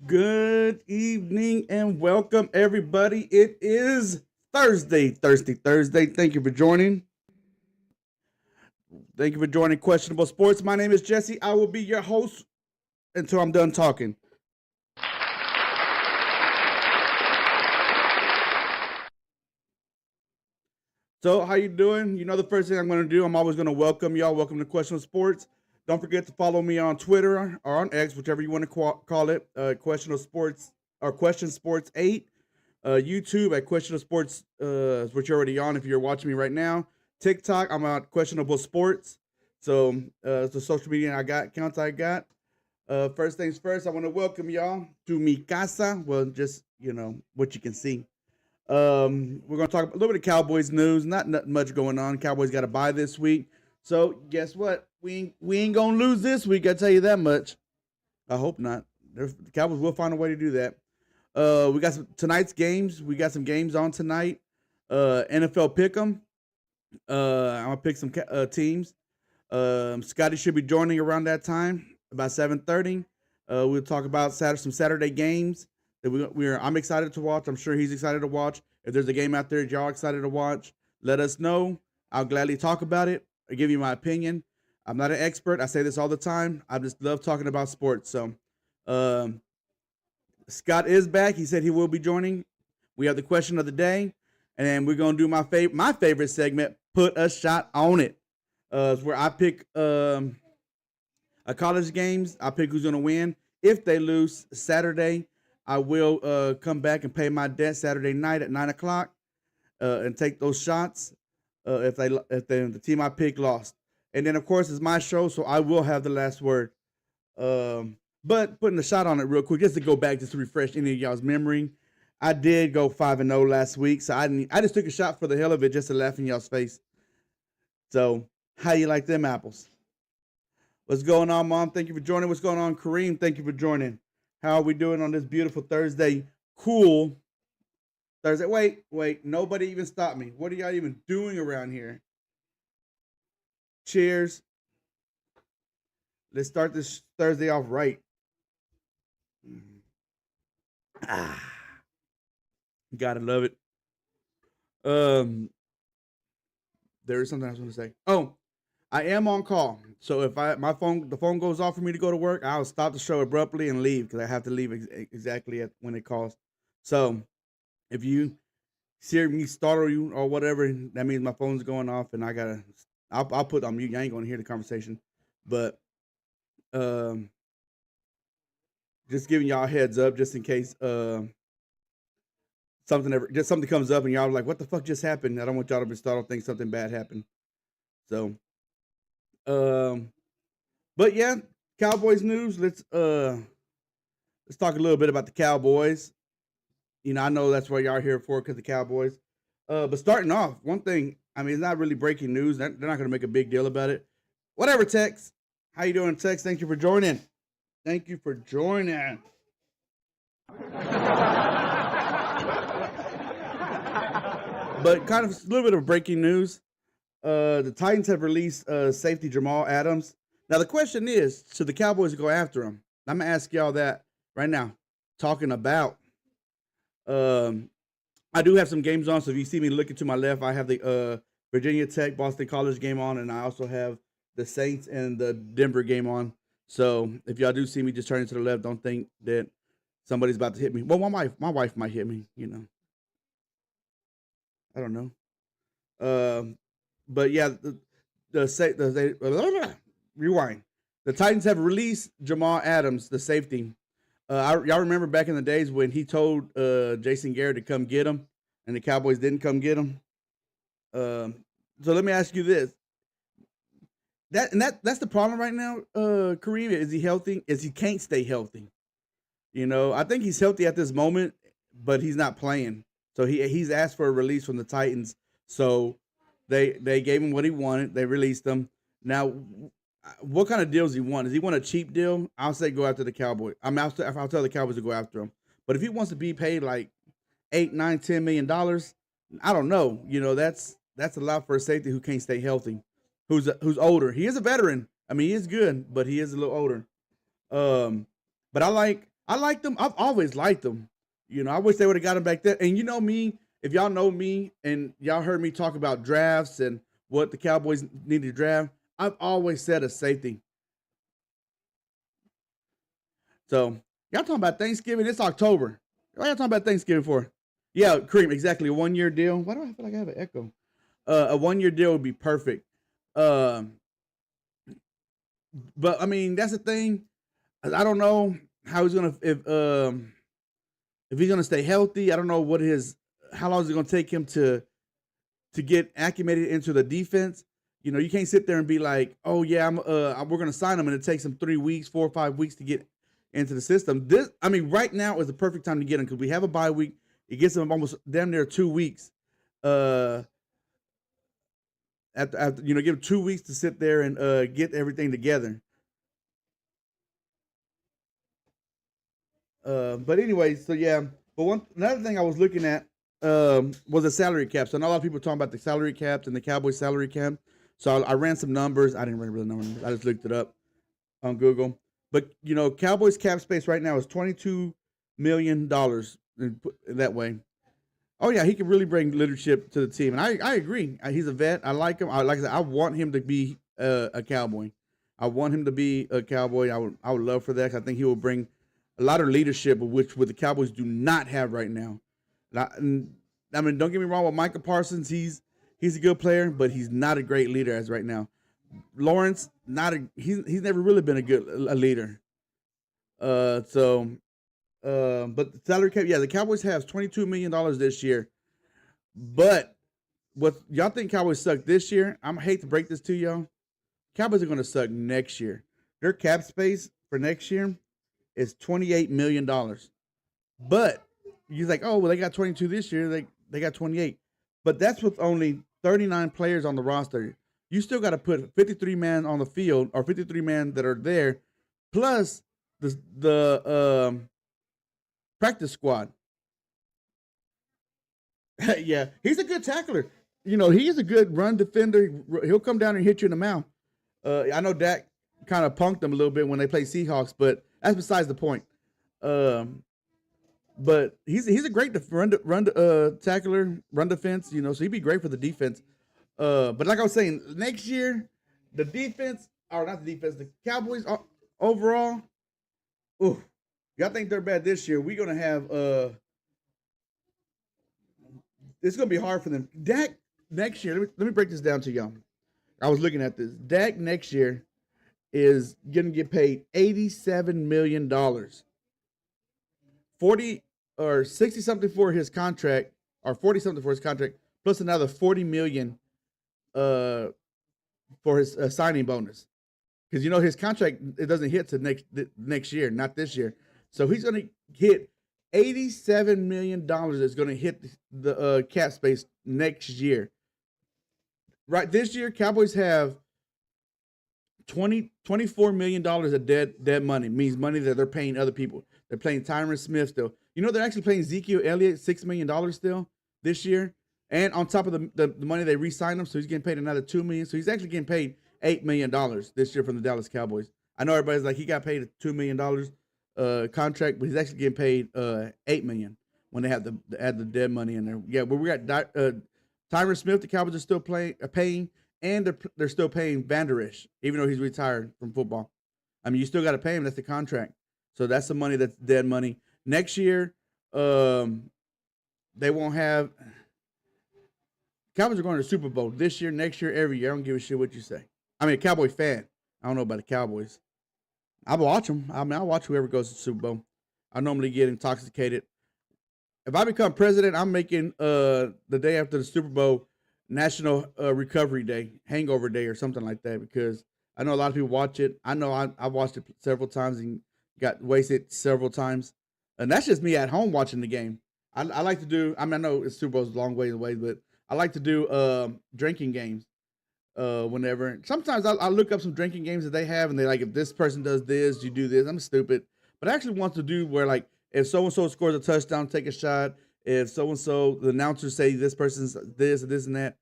Good evening and welcome everybody. It is Thursday. Thank you for joining. Thank you for joining Questionable Sports. My name is Jesse. I will be your host until I'm done talking. So, how you doing? You know the first thing I'm going to do, I'm always going to welcome y'all. Welcome to Questionable Sports. Don't forget to follow me on Twitter or on X, whichever you want to call it. Questionable Sports or Question Sports 8. YouTube at Questionable Sports, which you're already on if you're watching me right now. TikTok, I'm on Questionable Sports. So it's the social media accounts I got. First things first, I want to welcome y'all to mi casa. Well, just what you can see. We're gonna talk a little bit of Cowboys news. Not much going on. Cowboys got a bye this week, so guess what? We ain't gonna lose this week. I tell you that much. I hope not. The Cowboys will find a way to do that. We got tonight's games. We got some games on tonight. NFL Pick'em. I'm gonna pick some teams. Scotty should be joining around that time, about 7:30. We'll talk about some Saturday games that I'm excited to watch. I'm sure he's excited to watch. If there's a game out there y'all excited to watch, let us know. I'll gladly talk about it. I'll give you my opinion. I'm not an expert. I say this all the time. I just love talking about sports. So, um, Scott is back. He said he will be joining. We have the question of the day, and we're gonna do my favorite segment. Put a shot on it. It's where I pick a college games. I pick who's gonna win. If they lose Saturday, I will come back and pay my debt Saturday night at 9 o'clock and take those shots. If the team I pick lost, and then of course it's my show, so I will have the last word. But putting a shot on it real quick, just to go back, just to refresh any of y'all's memory. I did go 5-0 last week, so I just took a shot for the hell of it, just to laugh in y'all's face. So, how you like them apples? What's going on, Mom? Thank you for joining. What's going on, Kareem? Thank you for joining. How are we doing on this beautiful Thursday? Cool Thursday. Wait. Nobody even stopped me. What are y'all even doing around here? Cheers. Let's start this Thursday off right. Ah, gotta love it. Um, there is something I was going to say. Oh, I am on call, so if the phone goes off for me to go to work, I'll stop the show abruptly and leave because I have to leave exactly at when it calls. So if you hear me startle you or whatever, that means my phone's going off and I'll put on mute. I ain't going to hear the conversation, but um, just giving y'all a heads up just in case something comes up and y'all are like, what the fuck just happened? I don't want y'all to be startled, think something bad happened. So um, but yeah, Cowboys news. Let's talk a little bit about the Cowboys. I know that's what y'all are here for because the Cowboys. But starting off, one thing. I mean, it's not really breaking news. They're not going to make a big deal about it. Whatever, Tex. How you doing, Tex? Thank you for joining. Thank you for joining. But kind of a little bit of breaking news. The Titans have released safety Jamal Adams. Now the question is, should the Cowboys go after him? I'm gonna ask y'all that right now. Talking about, um, I do have some games on. So if you see me looking to my left, I have the Virginia Tech Boston College game on, and I also have the Saints and the Denver game on. So if y'all do see me just turning to the left, don't think that somebody's about to hit me. Well, my wife might hit me. I don't know. But yeah, rewind. The Titans have released Jamal Adams, the safety. Y'all remember back in the days when he told Jason Garrett to come get him, and the Cowboys didn't come get him. So let me ask you this: that's the problem right now. Kareem, is he healthy? Is he can't stay healthy? I think he's healthy at this moment, but he's not playing. So he's asked for a release from the Titans. So they gave him what he wanted. They released him. Now, what kind of deal does he want? Does he want a cheap deal? I'll say go after the Cowboys. I'll tell the Cowboys to go after him. But if he wants to be paid like 8, 9, $10 million, I don't know. That's a lot for a safety who can't stay healthy, who's older. He is a veteran. I mean, he is good, but he is a little older. Um, but I like I like them. I've always liked them. You know, I wish they would have got him back then. And you know me, if y'all know me and y'all heard me talk about drafts and what the Cowboys need to draft, I've always said a safety. So y'all talking about Thanksgiving? It's October. What y'all talking about Thanksgiving for? Yeah, Cream, exactly. A 1 year deal. Why do I feel like I have an echo? A 1 year deal would be perfect. Um, but I mean, that's the thing. I don't know how he's gonna if he's gonna stay healthy. I don't know what his how long is it gonna take him to get acclimated into the defense. You know, you can't sit there and be like, "Oh yeah, we're gonna sign him," and it takes him 3 weeks, 4 or 5 weeks to get into the system. I mean, right now is the perfect time to get him because we have a bye week. It gets him almost damn near 2 weeks. Uh, after give him 2 weeks to sit there and get everything together. But anyway, so yeah. But another thing I was looking at was the salary cap. So I know a lot of people talking about the salary caps and the Cowboys salary cap. So I ran some numbers. I didn't really run numbers. I just looked it up on Google. But you know, Cowboys cap space right now is $22 million that way. Oh yeah, he can really bring leadership to the team, and I agree. He's a vet. I like him. Like I said, I want him to be a Cowboy. I want him to be a Cowboy. I would love for that. I think he will bring a lot of leadership, which the Cowboys do not have right now. I mean, don't get me wrong with Micah Parsons. He's a good player, but he's not a great leader as right now. Lawrence, not a he's never really been a leader. So but the salary cap, yeah, the Cowboys have $22 million this year. But what y'all think Cowboys suck this year? I'm hate to break this to y'all. Cowboys are going to suck next year. Their cap space for next year is $28 million. But you're like, oh well, they got 22 this year. They got 28. But that's with only 39 players on the roster. You still got to put 53 men on the field or 53 men that are there, plus the practice squad. Yeah, he's a good tackler. You know, he is a good run defender. He'll come down and hit you in the mouth. I know Dak kind of punked them a little bit when they play Seahawks, but that's besides the point. Um, but he's a great run tackler, run defense. You know, so he'd be great for the defense. But like I was saying, next year the defense, or not the defense, the Cowboys overall. Ooh, y'all think they're bad this year? We're gonna have it's gonna be hard for them. Dak next year. Let me break this down to y'all. I was looking at this. Dak next year is gonna get paid $87 million, 40 or 60 something for his contract, or 40 something for his contract, plus another 40 million uh for his signing bonus. Because you know his contract, it doesn't hit to next year, not this year. So he's gonna hit $87 million. Is gonna hit the cap space next year. Right, this year Cowboys have 24 million dollars of dead money. Means money that they're paying other people. They're paying Tyron Smith still. You know they're actually paying Ezekiel Elliott $6 million still this year, and on top of the money they re-signed him, so he's getting paid another $2 million. So he's actually getting paid $8 million this year from the Dallas Cowboys. I know everybody's like he got paid a $2 million contract, but he's actually getting paid $8 million when they have the add the dead money in there. Yeah, but we got Tyron Smith. The Cowboys are still paying, and they're still paying Vander Esch, even though he's retired from football. I mean, you still got to pay him. That's the contract. So that's the money that's dead money. Next year, they won't have. Cowboys are going to the Super Bowl this year, next year, every year. I don't give a shit what you say. I mean, a Cowboy fan. I don't know about the Cowboys. I watch them. I mean, I watch whoever goes to the Super Bowl. I normally get intoxicated. If I become president, I'm making the day after the Super Bowl National Recovery Day, Hangover Day, or something like that, because I know a lot of people watch it. I know I watched it several times and got wasted several times, and that's just me at home watching the game. I like to do. I mean, I know it's Super Bowl's a long way away, but I like to do drinking games whenever. Sometimes I look up some drinking games that they have, and they like, if this person does this, you do this. I'm stupid, but I actually want to do where, like, if so and so scores a touchdown, take a shot. If so and so, the announcers say this person's this or this and that,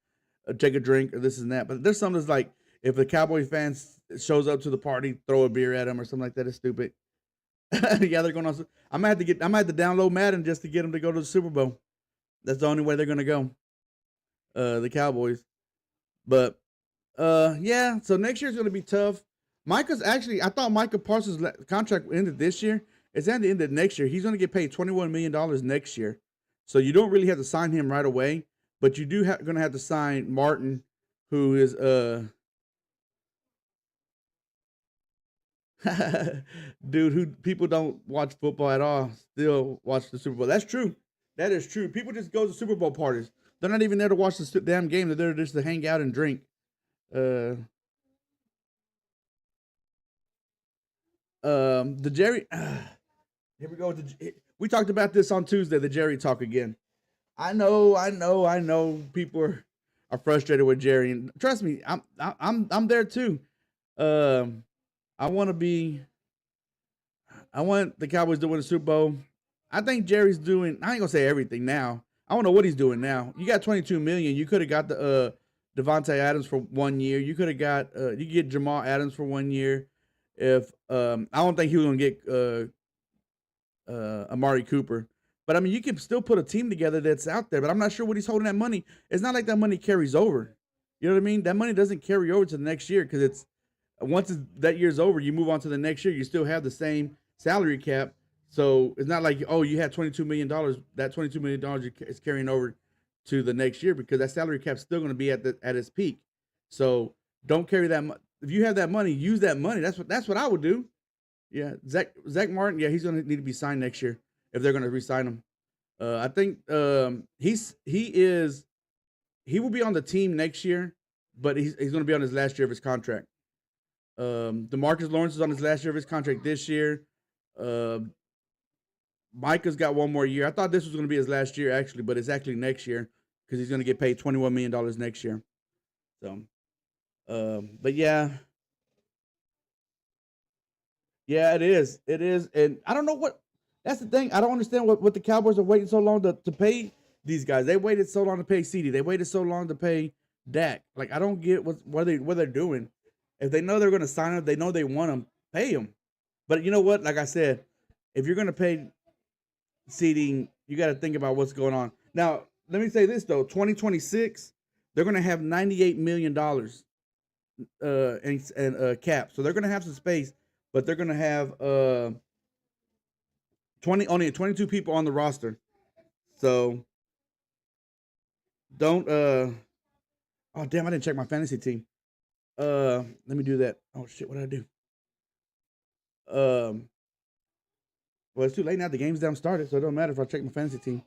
take a drink or this and that. But there's some that's like, if the Cowboy fans shows up to the party, throw a beer at them or something like that. It's stupid. Yeah, they're going on. I'm gonna have to download Madden just to get them to go to the Super Bowl. That's the only way they're gonna go. The Cowboys. But yeah. So next year's gonna be tough. Micah's actually. I thought Micah Parsons' contract ended this year. It's at the end of next year. He's gonna get paid $21 million next year. So you don't really have to sign him right away, but you do gonna have to sign Martin, who is dude, who people don't watch football at all, still watch the Super Bowl. That's true. That is true. People just go to Super Bowl parties. They're not even there to watch the damn game. They're there just to hang out and drink. Uh, the Jerry. Here we go. We talked about this on Tuesday. The Jerry talk again. I know. People are frustrated with Jerry, and trust me, I'm there too. Um, I want to be. I want the Cowboys to win the Super Bowl. I think Jerry's doing. I ain't gonna say everything now. I don't know what he's doing now. You got 22 million. You could have got the Devontae Adams for 1 year. You could have got. You could get Jamal Adams for 1 year. If I don't think he was gonna get Amari Cooper. But I mean, you can still put a team together that's out there. But I'm not sure what he's holding that money. It's not like that money carries over. You know what I mean? That money doesn't carry over to the next year because that year's over, you move on to the next year. You still have the same salary cap, so it's not like you had $22 million. That $22 million is carrying over to the next year because that salary cap's still going to be at its peak. So don't carry that. If you have that money, use that money. That's what I would do. Yeah, Zach Martin. Yeah, he's going to need to be signed next year if they're going to re-sign him. I think he will be on the team next year, but he's going to be on his last year of his contract. DeMarcus Lawrence is on his last year of his contract this year. Uh, Micah's got one more year. I thought this was going to be his last year actually, but it's actually next year because he's going to get paid $21 million next year. So, but yeah, it is. It is, and I don't know what. That's the thing. I don't understand what the Cowboys are waiting so long to pay these guys. They waited so long to pay CD. They waited so long to pay Dak. Like I don't get what they're doing. If they know they're going to sign him, they know they want him, pay him. But you know what? Like I said, if you're going to pay seating, you got to think about what's going on. Now, let me say this though: 2026, they're going to have $98 million and cap, so they're going to have some space, but they're going to have 22 people on the roster. So don't oh damn, I didn't check my fantasy team. Let me do that. Oh shit, what did I do? Well, it's too late now. The game's down started, so it don't matter if I check my fantasy team.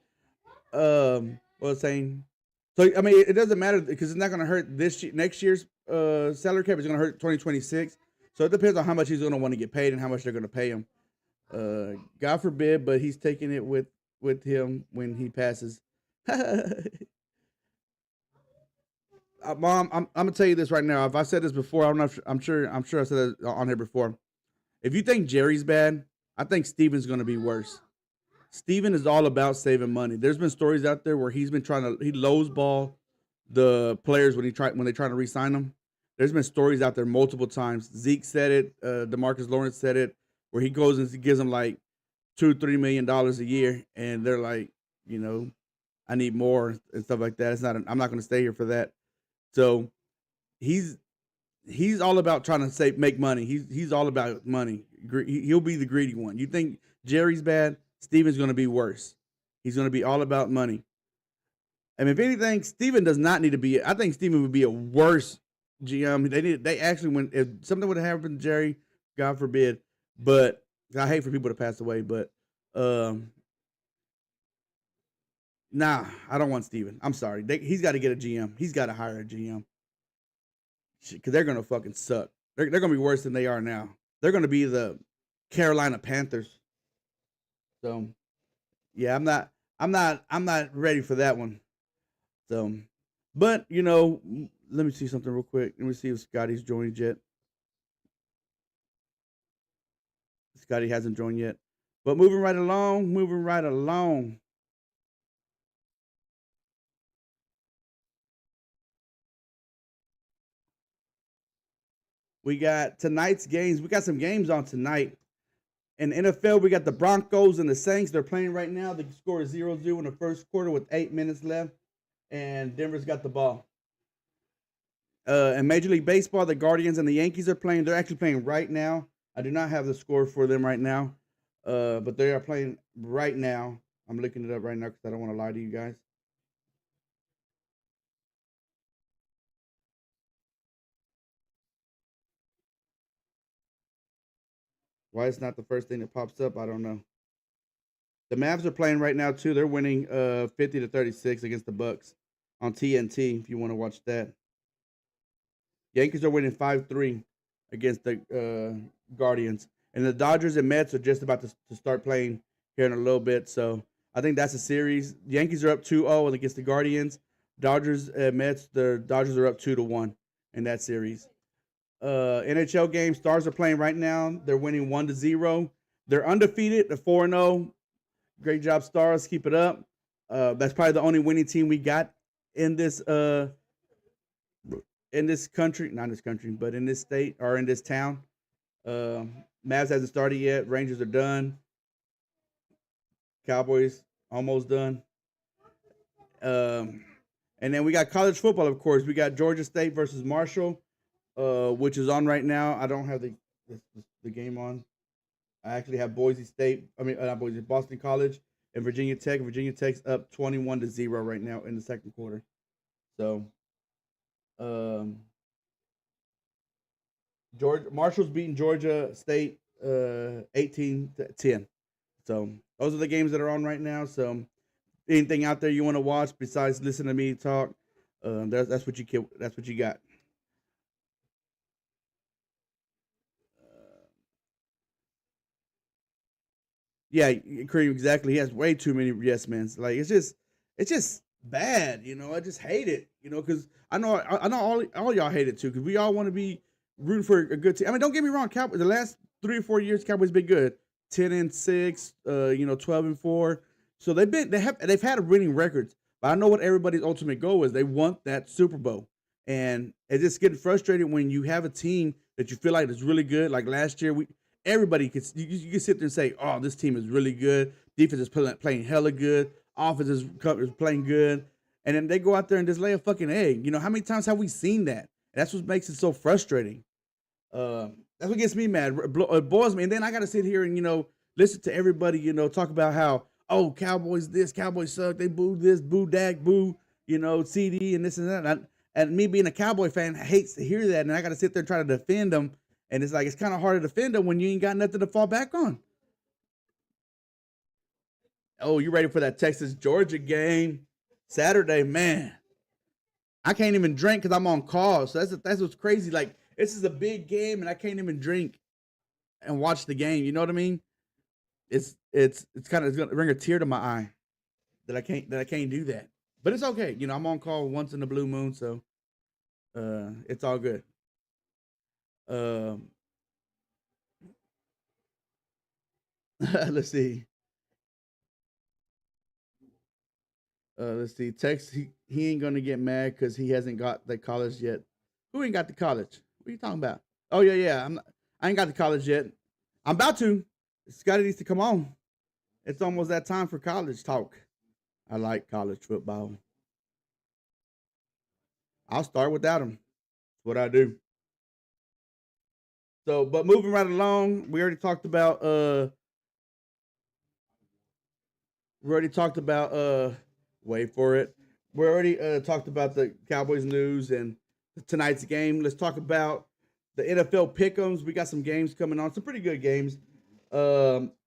What I was saying. So I mean, it doesn't matter because it's not going to hurt next year's salary cap. It's going to hurt 2026. So it depends on how much he's going to want to get paid and how much they're going to pay him. God forbid, but he's taking it with him when he passes. Mom, I'm gonna tell you this right now. If I said this before, I don't know. I'm sure I said it on here before. If you think Jerry's bad, I think Steven's gonna be worse. Steven is all about saving money. There's been stories out there where he lowball the players when they try to re-sign them. There's been stories out there multiple times. Zeke said it. DeMarcus Lawrence said it, where he goes and he gives them like $2-3 million a year, and they're like, I need more and stuff like that. I'm not going to stay here for that. So he's all about trying to make money. He's all about money. He'll be the greedy one. You think Jerry's bad? Steven's going to be worse. He's going to be all about money. I mean, if anything, Steven does not need to be. I think Steven would be a worse GM. They actually, if something would have happened to Jerry, God forbid. But I hate for people to pass away. But nah, I don't want Steven. I'm sorry. He's got to get a GM. He's got to hire a GM. Because they're gonna fucking suck. They're gonna be worse than they are now. They're gonna be the Carolina Panthers. So yeah, I'm not ready for that one. So, but let me see something real quick. Let me see if Scotty's joined yet. Scotty hasn't joined yet. But moving right along. We got tonight's games. We got some games on tonight. In the NFL, we got the Broncos and the Saints. They're playing right now. The score is 0-0 in the first quarter with 8 minutes left, and Denver's got the ball. In Major League Baseball, the Guardians and the Yankees are playing. They're actually playing right now. I do not have the score for them right now, but they are playing right now. I'm looking it up right now because I don't want to lie to you guys. Why it's not the first thing that pops up, I don't know. The Mavs are playing right now too. They're winning 50-36 against the Bucks on TNT. If you want to watch that, Yankees are winning 5-3 against the Guardians, and the Dodgers and Mets are just about to start playing here in a little bit. So I think that's a series. The Yankees are up 2-0 against the Guardians. Dodgers and Mets. The Dodgers are up 2-1 in that series. NHL game. Stars are playing right now. They're winning 1-0. They're undefeated. They're 4-0. Great job, Stars. Keep it up. That's probably the only winning team we got in this country, not in this country, but in this state or in this town. Mavs hasn't started yet. Rangers are done. Cowboys almost done. And then we got college football, of course. We got Georgia State versus Marshall, which is on right now. I don't have the game on. I actually have Boise State. I mean, not Boise, Boston College and Virginia Tech. Virginia Tech's up 21-0 right now in the second quarter. So, Marshall's beating Georgia State 18-10. So those are the games that are on right now. So anything out there you want to watch besides listen to me talk, that's what you got. Yeah, Kareem, exactly. He has way too many yes men. Like it's just bad. I just hate it. Because I know all y'all hate it too. Because we all want to be rooting for a good team. I mean, don't get me wrong. Cowboys, the last 3 or 4 years, Cowboys been good. 10-6, 12-4. So they've had winning records. But I know what everybody's ultimate goal is. They want that Super Bowl, and it's just getting frustrated when you have a team that you feel like is really good. Like last year, everybody could you can sit there and say, "Oh, this team is really good. Defense is playing hella good. Offense is playing good." And then they go out there and just lay a fucking egg. How many times have we seen that? And that's what makes it so frustrating. That's what gets me mad. It boils me. And then I got to sit here and listen to everybody talk about how Cowboys this, Cowboys suck. They boo this, boo Dak, boo CD and this and that. And me being a Cowboy fan hates to hear that. And I got to sit there and try to defend them. And it's like it's kind of hard to defend them when you ain't got nothing to fall back on. Oh, you ready for that Texas Georgia game Saturday, man? I can't even drink because I'm on call. So that's what's crazy. Like this is a big game, and I can't even drink and watch the game. You know what I mean? It's kind of it's gonna bring a tear to my eye that I can't do that. But it's okay. I'm on call once in the blue moon, so it's all good. Um, let's see. Let's see. Tex, he ain't gonna get mad because he hasn't got the college yet. Who ain't got the college? What are you talking about? Oh yeah, yeah. I ain't got the college yet. I'm about to. Scotty needs to come on. It's almost that time for college talk. I like college football. I'll start without him. That's what I do. So, but moving right along, we already talked about wait for it. We already talked about the Cowboys news and tonight's game. Let's talk about the NFL pick'ems. We got some games coming on, some pretty good games.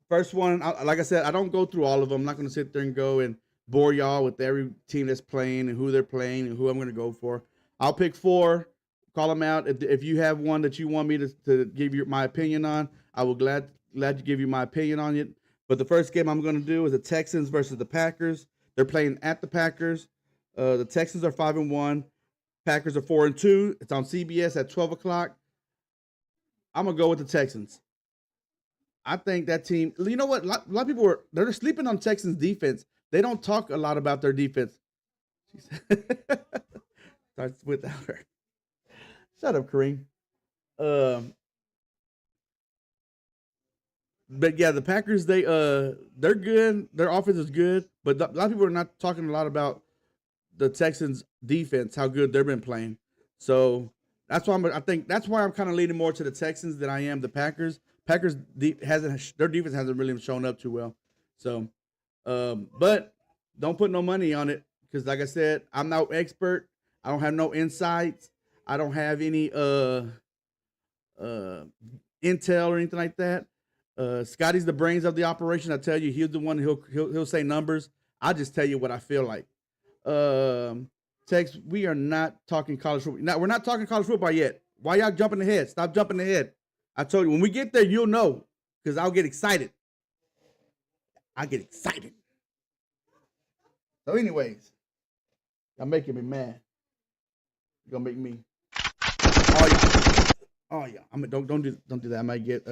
First one, like I said, I don't go through all of them. I'm not going to sit there and go and bore y'all with every team that's playing and who they're playing and who I'm going to go for. I'll pick four, call them out. If you have one that you want me to give you my opinion on, I will glad to give you my opinion on it. But the first game I'm going to do is the Texans versus the Packers. They're playing at the Packers. The Texans are 5-1. Packers are 4-2. It's on CBS at 12 o'clock. I'm gonna go with the Texans. I think that team. You know what? A lot of people they're sleeping on Texans defense. They don't talk a lot about their defense. She said, starts without her. Shut up, Kareem. Um, But yeah, the Packers they're good. Their offense is good, but a lot of people are not talking a lot about the Texans defense, how good they've been playing. So that's why I think that's why I'm kind of leaning more to the Texans than I am the Packers. Packers hasn't their defense hasn't really shown up too well. So, but don't put no money on it because, like I said, I'm no expert. I don't have no insights. I don't have any uh intel or anything like that. Scotty's the brains of the operation. I tell you, he's the one he'll say numbers. I just tell you what I feel like. Tex, we are not talking college football. Now we're not talking college football yet. Why y'all jumping ahead? Stop jumping ahead. I told you when we get there, you'll know because I'll get excited. I get excited. So, anyways, y'all making me mad. You're gonna make me. Oh yeah. Oh yeah. I mean, don't do that. I might get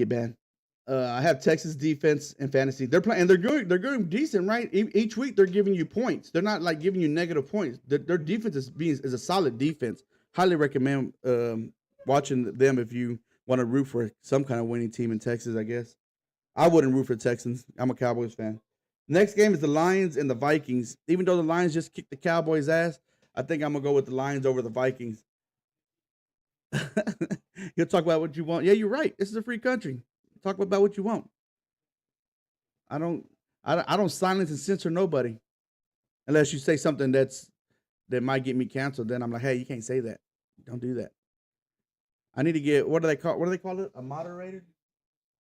banned. I have Texas defense and fantasy. They're playing. They're going decent, right? Each week they're giving you points. They're not like giving you negative points. Their defense is a solid defense. Highly recommend watching them if you want to root for some kind of winning team in Texas. I guess I wouldn't root for Texans. I'm a Cowboys fan. Next game is the Lions and the Vikings. Even though the Lions just kicked the Cowboys' ass, I think I'm gonna go with the Lions over the Vikings. You'll talk about what you want. Yeah, you're right. This is a free country. Talk about what you want. I don't I don't silence and censor nobody unless you say something that might get me canceled. Then I'm like, hey, you can't say that. Don't do that. I need to get what do they call it? A moderator?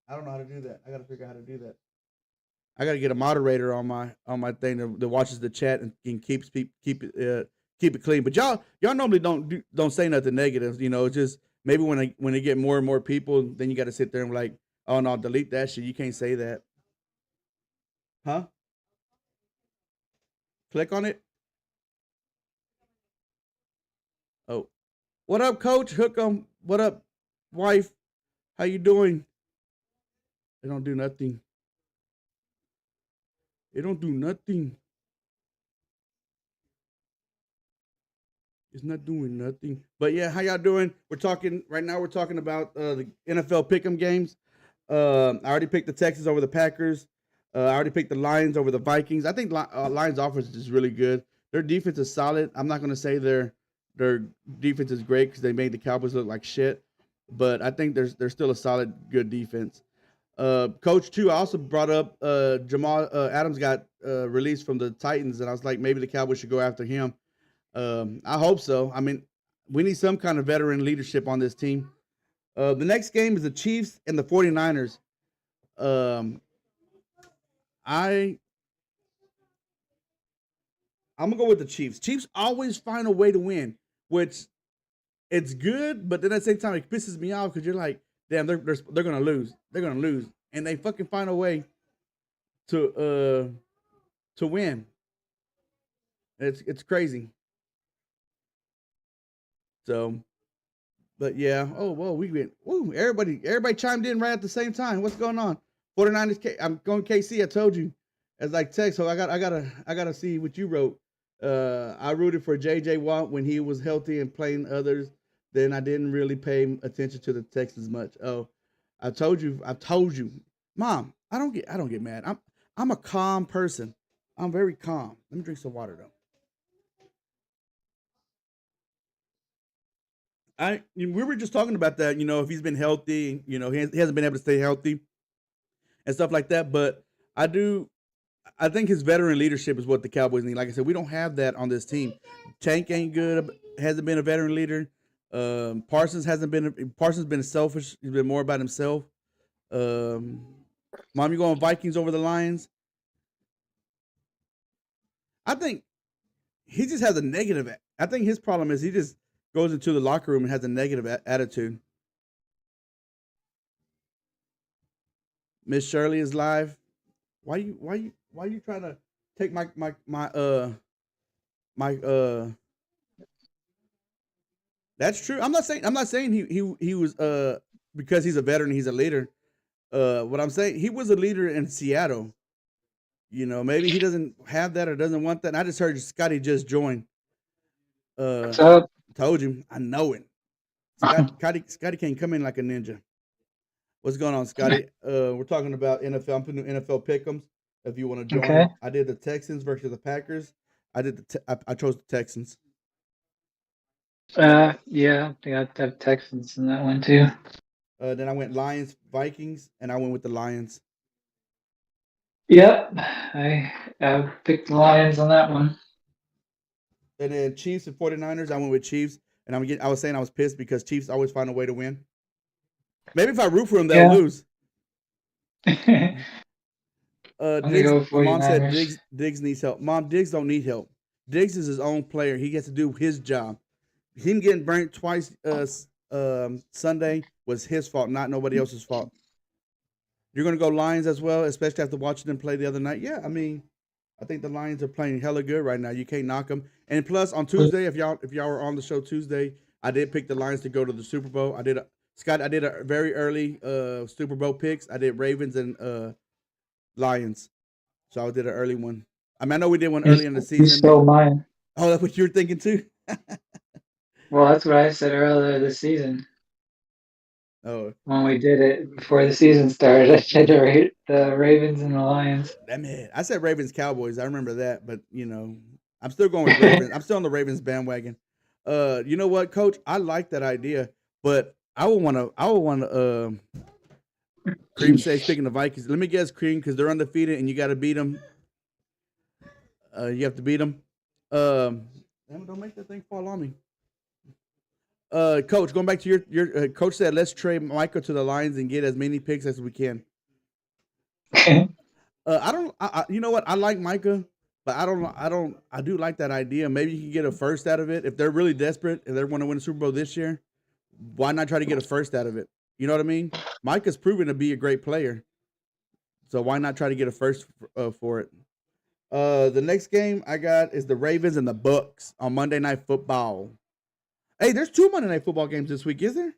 I don't know how to do that. I got to figure out how to do that. I got to get a moderator on my thing that watches the chat and keep it clean. But y'all normally don't say nothing negative. You know, just maybe when they get more and more people, then you got to sit there and be like, oh no, delete that shit. You can't say that, huh? Click on it. Oh, what up, Coach? Hook 'em. What up, wife? How you doing? They don't do nothing. They don't do nothing. It's not doing nothing. But yeah, how y'all doing? We're talking right now. We're talking about the NFL Pick'em games. I already picked the Texans over the Packers. I already picked the Lions over the Vikings. I think Lions offense is really good. Their defense is solid. I'm not going to say their defense is great because they made the Cowboys look like shit, but I think they're still a solid, good defense. Coach too. I also brought up Jamal Adams got released from the Titans, and I was like, maybe the Cowboys should go after him. I hope so. I mean, we need some kind of veteran leadership on this team. The next game is the Chiefs and the 49ers. Um, I I'm gonna go with the Chiefs. Chiefs always find a way to win, which it's good, but then at the same time it pisses me off because you're like, damn, they're gonna lose. They're gonna lose, and they fucking find a way to win. It's crazy. So, but yeah. Oh, whoa, we went. Woo, everybody chimed in right at the same time. What's going on? 49ers. I'm going KC. I told you. As like text. So I gotta see what you wrote. I rooted for JJ Watt when he was healthy and playing others. Then I didn't really pay attention to the Texans much. Oh, I told you. I told you, Mom. I don't get mad. I'm a calm person. I'm very calm. Let me drink some water though. We were just talking about that. You know, if he's been healthy, you know, he hasn't been able to stay healthy and stuff like that. But I do. I think his veteran leadership is what the Cowboys need. Like I said, we don't have that on this team. Tank ain't good. Hasn't been a veteran leader. Parsons hasn't been. Parsons been selfish. He's been more about himself. Um, Mom, you going Vikings over the Lions? I think he just has a negative. I think his problem is he just goes into the locker room and has a negative attitude. Miss Shirley is live. Why you trying to take my That's true. I'm not saying he was because he's a veteran, he's a leader. What I'm saying, he was a leader in Seattle. You know, maybe he doesn't have that or doesn't want that. And I just heard Scotty just joined. Uh What's up? Told you, I know it. Scotty can't come in like a ninja. What's going on, Scotty? We're talking about NFL. I'm putting NFL pick'ems. If you want to Okay. join, I did the Texans versus the Packers. I chose the Texans. Yeah, I think I'd have Texans in that one too. Then I went Lions, Vikings, and I went with the Lions. Yep, I picked the Lions on that one. And then Chiefs and 49ers, I went with Chiefs. And I was saying I was pissed because Chiefs always find a way to win. Maybe if I root for them, they'll Yeah. lose. I'm gonna go My mom said 49ers. Diggs needs help. Mom, Diggs don't need help. Diggs is his own player. He gets to do his job. Him getting burnt twice Sunday was his fault, not nobody else's fault. You're gonna go Lions as well, especially after watching them play the other night. Yeah, I mean, I think the Lions are playing hella good right now. You can't knock them. And plus, on Tuesday, if y'all were on the show Tuesday, I did pick the Lions to go to the Super Bowl. I did a very early Super Bowl picks. I did Ravens and Lions, so I did an early one. I mean, I know we did one early in the You season. stole mine. Oh, that's what you were thinking too. Well, that's what I said earlier this season Oh, when we did it before the season started. I said the Ravens and the Lions. damn it! I said Ravens Cowboys. I remember that, but I'm still going with Ravens. I'm still on the Ravens bandwagon. You know what, Coach? I like that idea, but I would want to. Cream says, speaking of Vikings, let me guess, Cream, because they're undefeated and you got to beat them. You have to beat them. Don't make that thing fall on me. Coach, going back to your coach said, let's trade Michael to the Lions and get as many picks as we can. You know what? I like Micah, but I do like that idea. Maybe you can get a first out of it if they're really desperate and they want to win a Super Bowl this year. Why not try to get a first out of it? You know what I mean? Micah's proven to be a great player, so why not try to get a first for it? The next game I got is the Ravens and the Bucks on Monday Night Football. Hey, there's 2 Monday Night Football games this week, is there?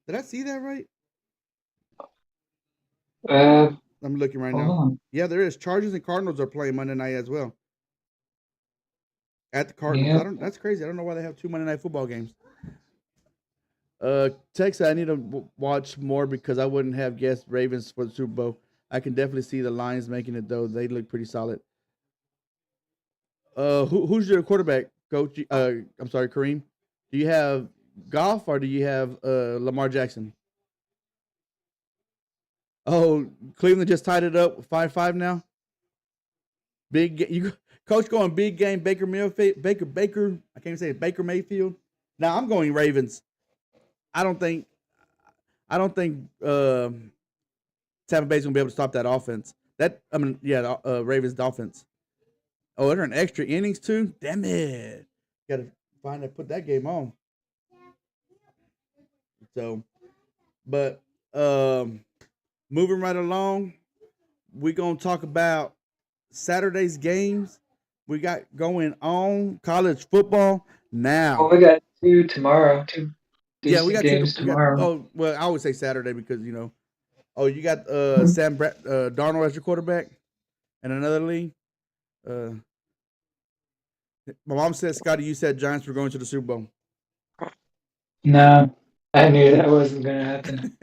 Did I see that right? I'm looking right now. On. Yeah, there is. Chargers and Cardinals are playing Monday night as well. At the Cardinals. Yep. That's crazy. I don't know why they have 2 Monday Night Football games. Texas, I need to watch more because I wouldn't have guessed Ravens for the Super Bowl. I can definitely see the Lions making it though. They look pretty solid. Who's your quarterback, Coach? I'm sorry, Kareem. Do you have Goff or do you have Lamar Jackson? Oh, Cleveland just tied it up 5-5 now. Coach going big game. Baker Mayfield. Baker. I can't even say it, Baker Mayfield. Now I'm going Ravens. I don't think Tampa Bay's gonna be able to stop that offense. Ravens offense. Oh, they're in extra innings too. Damn it! Got to put that game on. So, but moving right along, we're gonna talk about Saturday's games. We got going on college football now. Well, we got 2 tomorrow. 2 Yeah, we decent got games tomorrow. Oh, well, I always say Saturday because Oh, you got Sam Darnold as your quarterback in another league. My mom said, Scotty, you said Giants were going to the Super Bowl. No, I knew that wasn't gonna happen.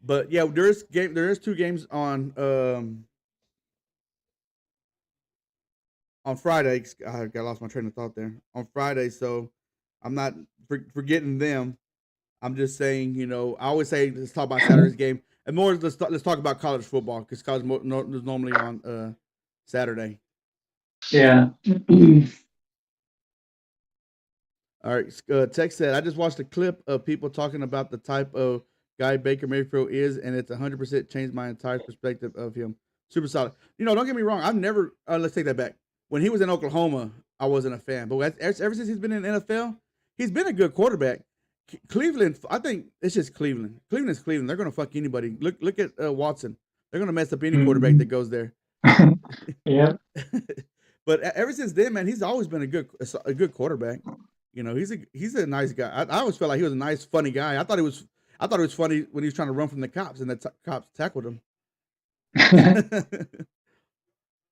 But yeah, there is 2 games on Friday. I lost my train of thought there. On Friday, so I'm not forgetting them. I'm just saying, I always say let's talk about Saturday's game, and more let's talk about college football because college is normally on Saturday. Yeah. All right. Tex said, I just watched a clip of people talking about the type of guy Baker Mayfield is, and it's 100% changed my entire perspective of him. Super solid. Don't get me wrong. I've never. Let's take that back. When he was in Oklahoma, I wasn't a fan, but ever since he's been in the NFL, he's been a good quarterback. Cleveland, I think it's just Cleveland. Cleveland is Cleveland. They're gonna fuck anybody. Look at Watson. They're gonna mess up any quarterback that goes there. Yeah. But ever since then, man, he's always been a good quarterback. He's a nice guy. I always felt like he was a nice, funny guy. I thought it was funny when he was trying to run from the cops and the cops tackled him.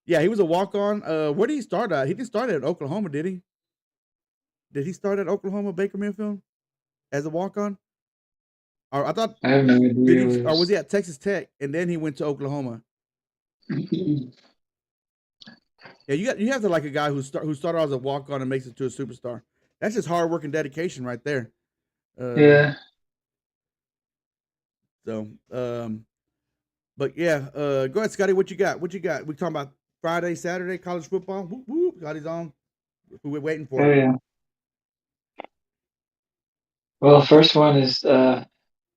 Yeah, he was a walk-on. Where did he start at? He didn't start at Oklahoma, did he? Did he start at Oklahoma, Baker Mayfield, as a walk-on? Or I thought I have no did idea. he or was he at Texas Tech and then he went to Oklahoma? Yeah, you have to like a guy who started out as a walk on and makes it to a superstar. That's just hard work and dedication right there. Yeah. So, but yeah, go ahead, Scotty. What you got? What you got? We talking about Friday, Saturday, college football. Whoop, whoop. Scotty's on. We're waiting for Oh it. yeah. Well, first one is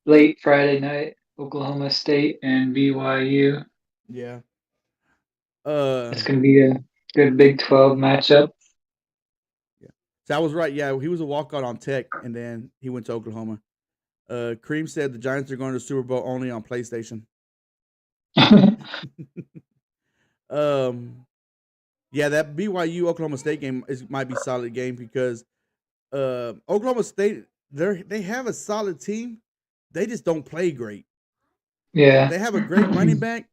late Friday night, Oklahoma State and BYU. Yeah. It's gonna be a good Big 12 matchup. Yeah. So I was right. Yeah, he was a walk on Tech, and then he went to Oklahoma. Cream said the Giants are going to the Super Bowl only on PlayStation. Yeah, that BYU Oklahoma State game might be a solid game because Oklahoma State they have a solid team. They just don't play great. Yeah. They have a great running back.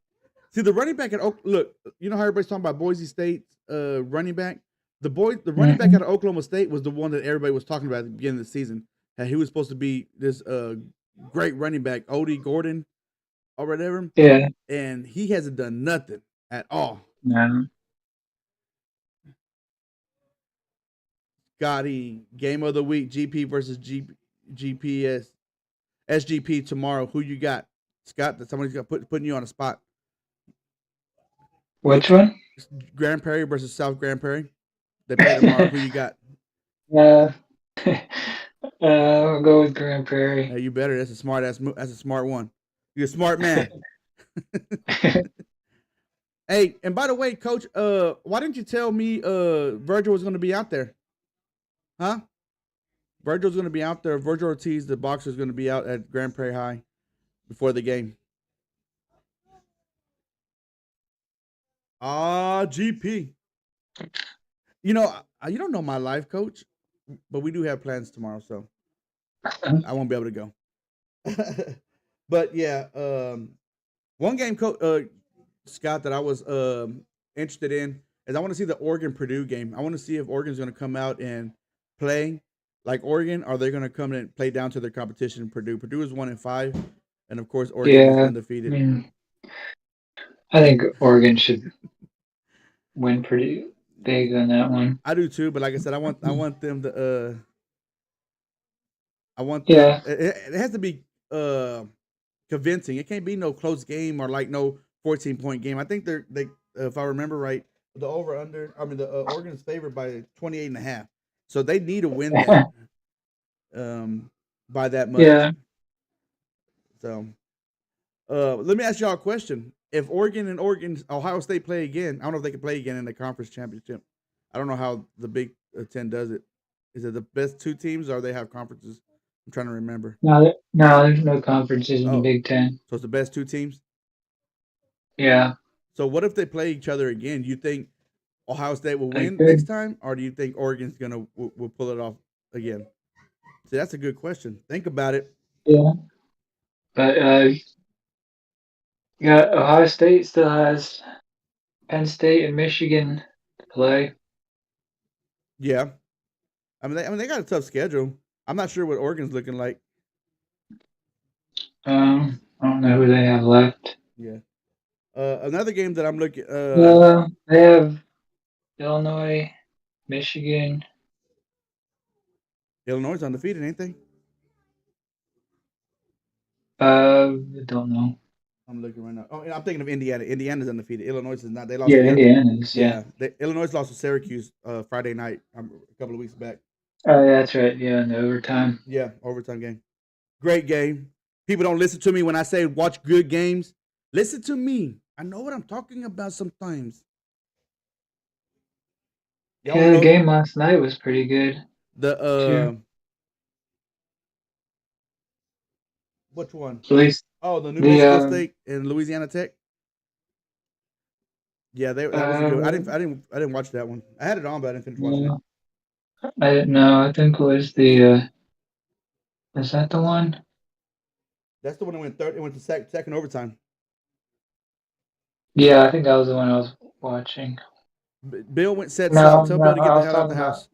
See, the running back at look, you know how everybody's talking about Boise State's running back. The running back out of Oklahoma State was the one that everybody was talking about at the beginning of the season. That he was supposed to be this great running back, Odie Gordon or whatever. Yeah. And he hasn't done nothing at all. No. Scotty, game of the week, GP versus GPS, SGP tomorrow. Who you got? Scott, that somebody's got putting you on the spot. Which one? Grand Prairie versus South Grand Prairie. They play tomorrow. Who you got? I'll go with Grand Prairie. You better. That's a smart ass. That's a smart one. You're a smart man. Hey, and by the way, Coach, why didn't you tell me Virgil was going to be out there? Huh? Virgil's going to be out there. Virgil Ortiz, the boxer, is going to be out at Grand Prairie High before the game. GP. You know, you don't know my life, Coach, but we do have plans tomorrow, so I won't be able to go. But yeah, one game, Scott, that I was interested in is I want to see the Oregon Purdue game. I want to see if Oregon's going to come out and play like Oregon. Or are they going to come and play down to their competition? Purdue is 1-5, and of course Oregon is undefeated. I think Oregon should win pretty big on that one. I do too, but like I said, I want them to. I want them. It has to be convincing. It can't be no close game or like no 14-point game. I think they if I remember right, the over under. I mean, the Oregon is favored by 28.5, so they need to win that by that much. Yeah. So, let me ask y'all a question. If Oregon and Ohio State play again, I don't know if they can play again in the conference championship. I don't know how the Big Ten does it. Is it the best two teams, or they have conferences? I'm trying to remember. No, there's no conferences in the Big Ten. So it's the best two teams? Yeah. So what if they play each other again? Do you think Ohio State will win next time, or do you think Oregon's will pull it off again? See, that's a good question. Think about it. Yeah. But Ohio State still has Penn State and Michigan to play. Yeah. I mean they got a tough schedule. I'm not sure what Oregon's looking like. I don't know who they have left. Yeah. Another game that I'm looking. They have Illinois, Michigan. Illinois is undefeated, ain't they? I don't know. I'm looking right now. Oh, I'm thinking of Indiana. Indiana's undefeated. Illinois is not. They lost. Yeah, Indiana's. Yeah. Illinois lost to Syracuse Friday night a couple of weeks back. Oh, yeah, that's right. Yeah, in overtime. Yeah, overtime game. Great game. People don't listen to me when I say watch good games. Listen to me. I know what I'm talking about sometimes. Yeah, the game last night was pretty good. Which one? At least, the New Mexico State and Louisiana Tech. Yeah, that was good. I didn't watch that one. I had it on, but I didn't finish watching it. I didn't know. I think it was the. Is that the one? That's the one that went third. It went to second overtime. Yeah, I think that was the one I was watching. Bill went set south. Tell Bill to get the hell out of the house.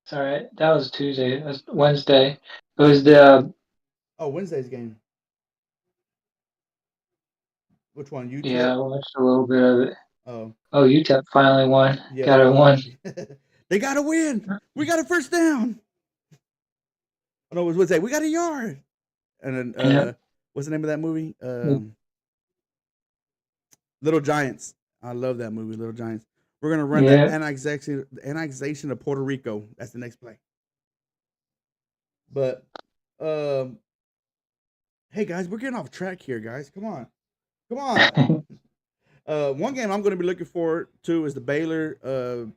Sorry, that was Tuesday. That was Wednesday. It was the Oh, Wednesday's game. Which one? Yeah, I UTEP? watched a little bit of it. Oh, Oh, UTEP finally won. yeah, they Got it won. won. They got to win. We got a first down. Oh, no, it was Wednesday. We got a yard. And then, Yeah. what's the name of that movie? Little Giants. I love that movie, Little Giants. We're gonna run the Yeah. annexation of Puerto Rico. That's the next play. But, hey guys, we're getting off track here, guys. Come on, come on. One game I'm going to be looking forward to is the Baylor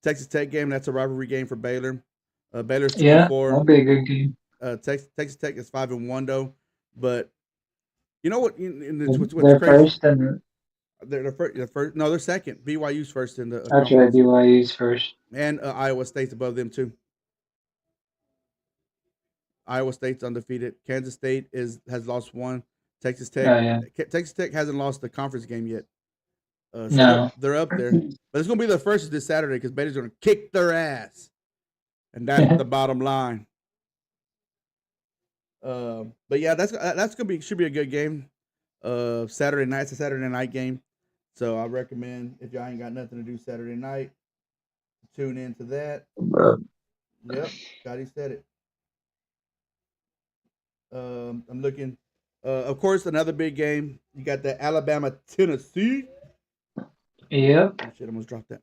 Texas Tech game. That's a rivalry game for Baylor. Baylor's 2 and Yeah, 4. that'll be a good game. Texas Tech is 5 and 1 though. But you know what? What's They're crazy? first and They're first. No, they're second. BYU's first in the that's right, conference, BYU's first. and Iowa State's above them too. Iowa State's undefeated. Kansas State has lost one. Texas Tech Oh yeah. Texas Tech hasn't lost the conference game yet. So No. they're up there. But it's going to be their first this Saturday because Baylor's going to kick their ass. And that's the bottom line. But yeah, that's going to should be a good game. Saturday night. It's a Saturday night game. So I recommend if y'all ain't got nothing to do Saturday night, tune into that. Yep, Scotty said it. I'm looking. Of course, another big game. You got the Alabama Tennessee. Yep. Oh, shit, I almost dropped that.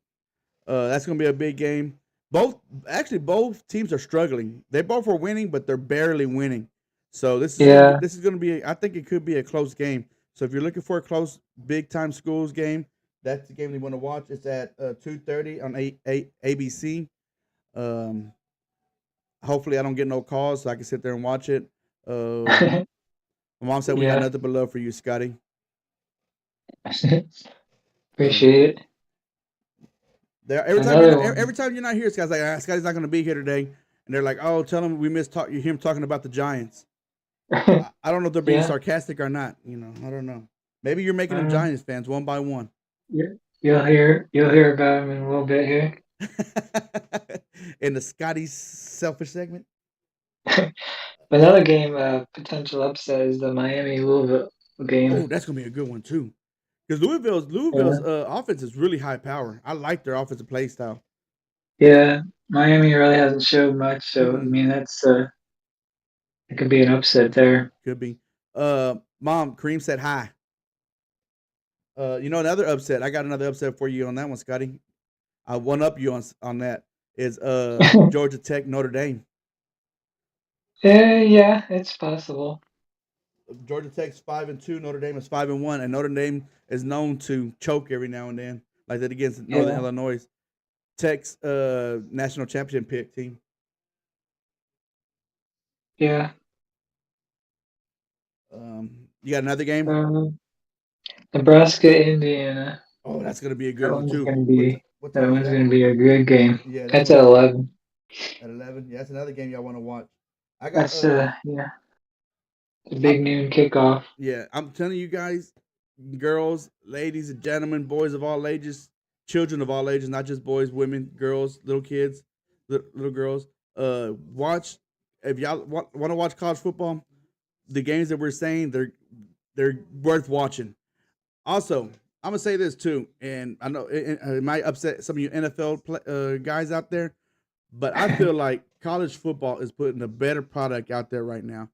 That's gonna be a big game. Both teams are struggling. They both are winning, but they're barely winning. So this is gonna be. I think it could be a close game. So if you're looking for a close, big time schools game, that's the game you want to watch. It's at 2:30 on ABC. Hopefully, I don't get no calls, so I can sit there and watch it. My mom said we got nothing but love for you, Scotty. Appreciate it. Every time you're not here, Scotty's like, Scotty's not going to be here today, and they're like, oh, tell him we missed him talking about the Giants. I don't know if they're being sarcastic or not. I don't know. Maybe you're making them Giants fans one by one. Yeah, you'll hear about them in a little bit here. In the Scotty's selfish segment. Another game, potential upset is the Miami Louisville game. Oh, that's gonna be a good one too. Because Louisville's offense is really high power. I like their offensive play style. Yeah, Miami really hasn't showed much, so I mean that's it could be an upset there. Could be. Mom, Kareem said hi. Another upset. I got another upset for you on that one, Scotty. I one up you on that. Is Georgia Tech Notre Dame. Yeah, it's possible. Georgia Tech's 5-2. Notre Dame is 5-1, and Notre Dame is known to choke every now and then, like that against Northern Illinois. Tech's national championship pick team. Yeah. You got another game? Nebraska, Indiana. Oh, that's gonna be a good one too. That one's gonna be a good game. Yeah, that's at 11. At 11, yeah, that's another game y'all want to watch. That's the big noon kickoff. Yeah, I'm telling you guys, girls, ladies and gentlemen, boys of all ages, children of all ages, not just boys, women, girls, little kids, little girls. Watch if y'all want to watch college football. The games that we're saying they're worth watching. Also, I'm gonna say this too, and I know it might upset some of you NFL guys out there, but I feel like college football is putting a better product out there right now.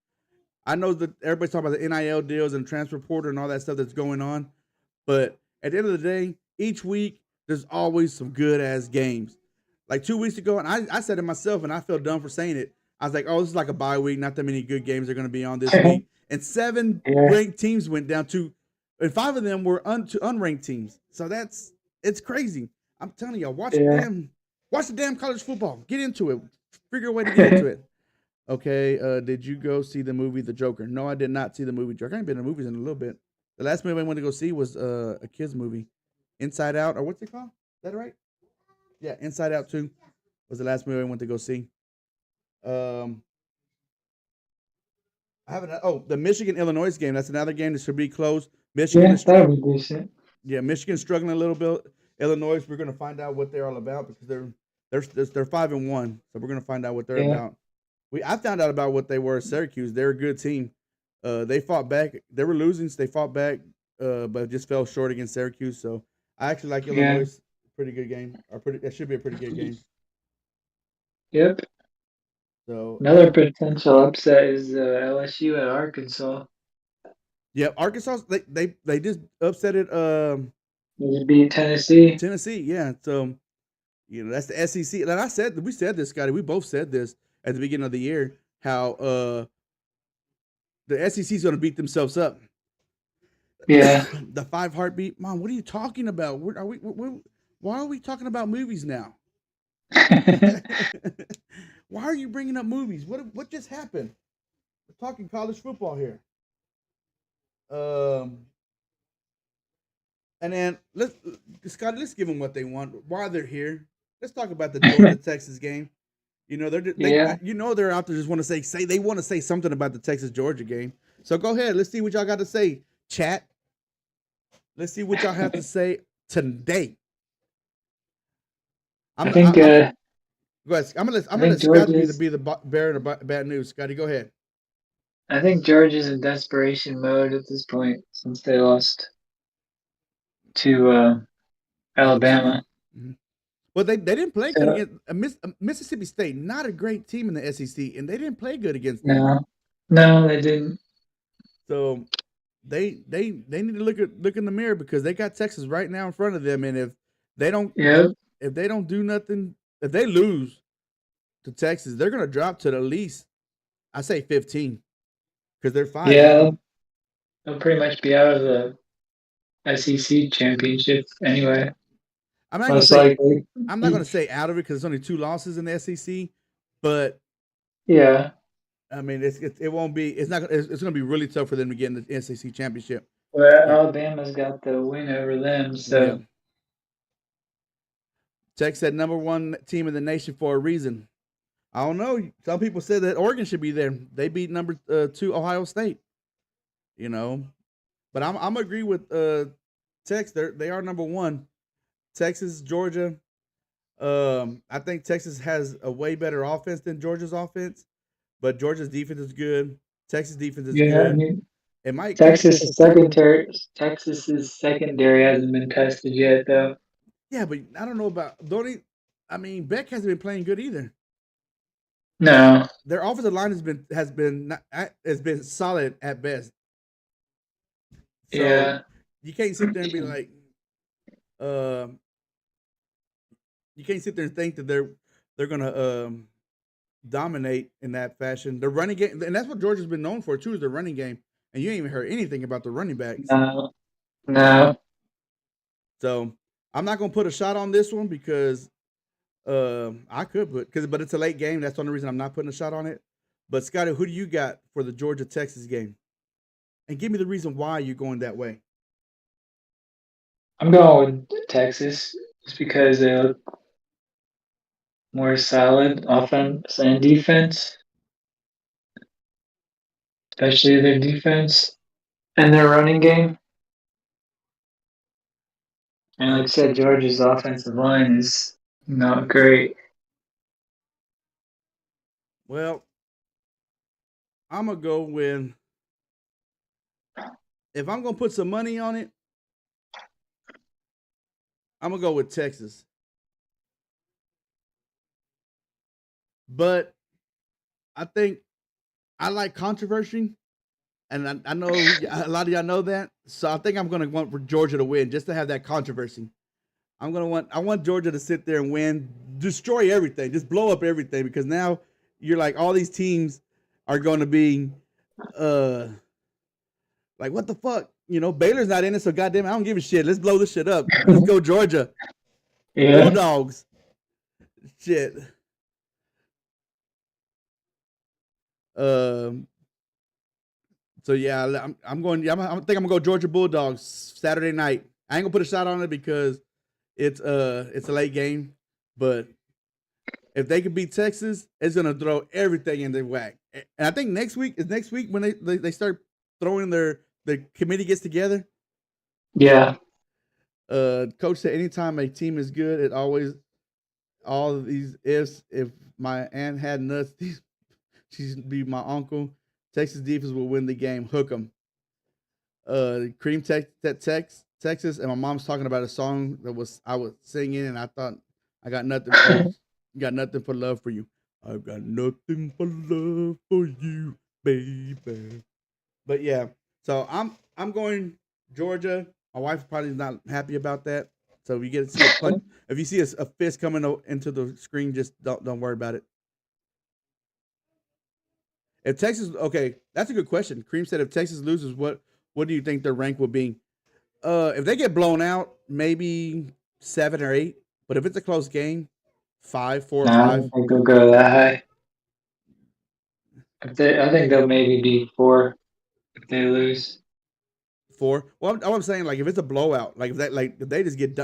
I know that everybody's talking about the NIL deals and transfer portal and all that stuff that's going on, but at the end of the day, each week there's always some good ass games. Like 2 weeks ago, and I said it myself, and I felt dumb for saying it. I was like, "Oh, this is like a bye week. Not that many good games are going to be on this week." And 7 ranked teams went down to, and 5 of them were unranked teams. So it's crazy. I'm telling y'all, watch the damn college football. Get into it. Figure a way to get into it. Okay, did you go see the movie The Joker? No, I did not see the movie Joker. I haven't been to movies in a little bit. The last movie I went to go see was a kids movie, Inside Out, or what's it called? Is that right? Yeah, Inside Out 2 was the last movie I went to go see. I haven't. The Michigan-Illinois game. That's another game that should be close. Michigan is that'll be decent. Yeah, Michigan's struggling a little bit. Illinois, we're gonna find out what they're all about because they're 5-1. So we're gonna find out what they're about. I found out about what they were at Syracuse. They're a good team. They fought back. They were losing, so they fought back, but just fell short against Syracuse. So I actually like Yeah. Illinois. Pretty good game. That should be a pretty good game. Yep. So Another potential upset is LSU at Arkansas. yeah, Arkansas. They just upset it. They just beat Tennessee. Tennessee. Yeah. So that's the SEC. And we said this, Scotty. We both said this at the beginning of the year. How the SEC is going to beat themselves up. Yeah. The 5 heartbeat. Mom, what are you talking about? Why are we talking about movies now? Why are you bringing up movies? What just happened? We're talking college football here. And then let's give them what they want. While they're here, let's talk about the Georgia Texas game. Yeah. They're out there just want to say they want to say something about the Texas Georgia game. So go ahead, let's see what y'all got to say, chat. Let's see what y'all have to say today. I think go ahead. I'm gonna let Scotty be the bearer of the bad news. Scotty, go ahead. I think Georgia's in desperation mode at this point since they lost to Alabama. Mm-hmm. Well, they didn't play good against Mississippi State. Not a great team in the SEC, and they didn't play good against them. No, they didn't. So they need to look in the mirror because they got Texas right now in front of them, and if they don't do nothing, if they lose to Texas, they're gonna drop to the least, I say 15, because they're 5. Yeah, they'll pretty much be out of the SEC championship anyway. I'm not gonna say out of it because it's only 2 losses in the SEC, but yeah, I mean it won't be. It's gonna be really tough for them to get in the SEC championship. Well, Alabama's got the win over them, so. Yeah. Texas said #1 team in the nation for a reason. I don't know. Some people said that Oregon should be there. They beat number 2 Ohio State. But I'm agree with Texas. They are #1. Texas, Georgia. I think Texas has a way better offense than Georgia's offense, but Georgia's defense is good. Texas defense is good. I mean, Texas's secondary hasn't been tested yet, though. Yeah, but I don't know about Beck hasn't been playing good either. No, their offensive line has been solid at best. So yeah, you can't sit there and be like, you can't sit there and think that they're gonna dominate in that fashion. The running game, and that's what Georgia's been known for too, is the running game. And you ain't even heard anything about the running backs. No. So I'm not gonna put a shot on this one because I could but it's a late game. That's the only reason I'm not putting a shot on it. But Scotty, who do you got for the Georgia Texas game? And give me the reason why you're going that way. I'm going with Texas just because they look more solid offense and defense, especially their defense and their running game. And like I said, Georgia's offensive line is not great. Well, I'm going to go with, if I'm going to put some money on it, I'm going to go with Texas. But I think I like controversy, and I know a lot of y'all know that. So I think I'm going to want for Georgia to win just to have that controversy. I want Georgia to sit there and win, destroy everything, just blow up everything, because now you're like, all these teams are going to be like, what the fuck? Baylor's not in it, so goddamn, I don't give a shit. Let's blow this shit up. Let's go Georgia. Yeah. Bulldogs. Shit. So yeah, I'm going. I think I'm gonna go Georgia Bulldogs Saturday night. I ain't gonna put a shot on it because it's a late game, but if they can beat Texas, it's gonna throw everything in their whack. And I think next week when they start throwing the committee gets together. Yeah. Coach said anytime a team is good, it always all of these ifs. If my aunt had nuts, she'd be my uncle. Texas defense will win the game. Hook 'em. Cream Texas, and my mom's talking about a song that I was singing, and I thought I got nothing. Got nothing for love for you. I've got nothing for love for you, baby. But yeah, so I'm going Georgia. My wife probably is not happy about that. So if you get to see a punch, if you see a fist coming into the screen, just don't worry about it. If Texas, okay, that's a good question. Cream said if Texas loses, what do you think their rank will be? If they get blown out, maybe 7 or 8. But if it's a close game, 5, 4 or No, I 5. don't think they'll go that high. I think they'll maybe be 4 if they lose. 4. Well, I'm saying like if it's a blowout, like if they just get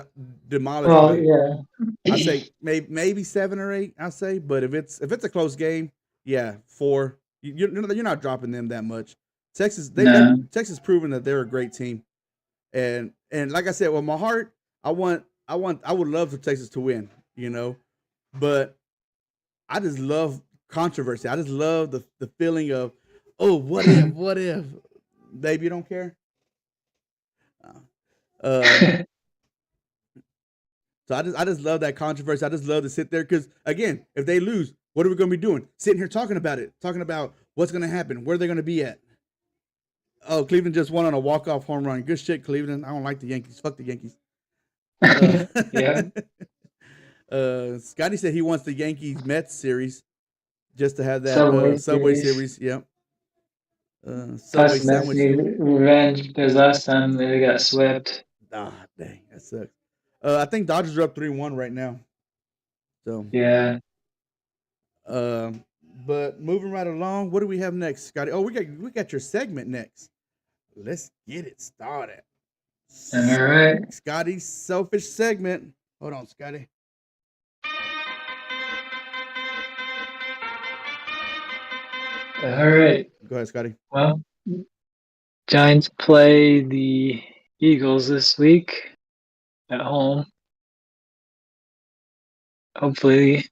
demolished. Well, yeah. I say maybe 7 or 8. I say, but if it's a close game, yeah, 4. You're not dropping them that much. Texas, Texas proven that they're a great team, and like I said, with my heart, I would love for Texas to win, but I just love controversy. I just love the feeling of, oh, what if, baby, you don't care. So I just love that controversy. I just love to sit there because again, if they lose, what are we going to be doing? Sitting here talking about what's going to happen, where they're going to be at. Oh, Cleveland just won on a walk-off home run. Good shit, Cleveland. I don't like the Yankees. Fuck the Yankees. Yeah. Scotty said he wants the Yankees Mets series just to have that Subway series. Yep. Subway sandwich. Revenge because last time they got swept. Ah, dang, that sucks. I think Dodgers are up 3-1 right now. So yeah. But moving right along, what do we have next, Scotty? Oh, we got your segment next. Let's get it started. All right. Scotty's selfish segment. Hold on, Scotty. All right. Go ahead, Scotty. Well, Giants play the Eagles this week at home. Hopefully,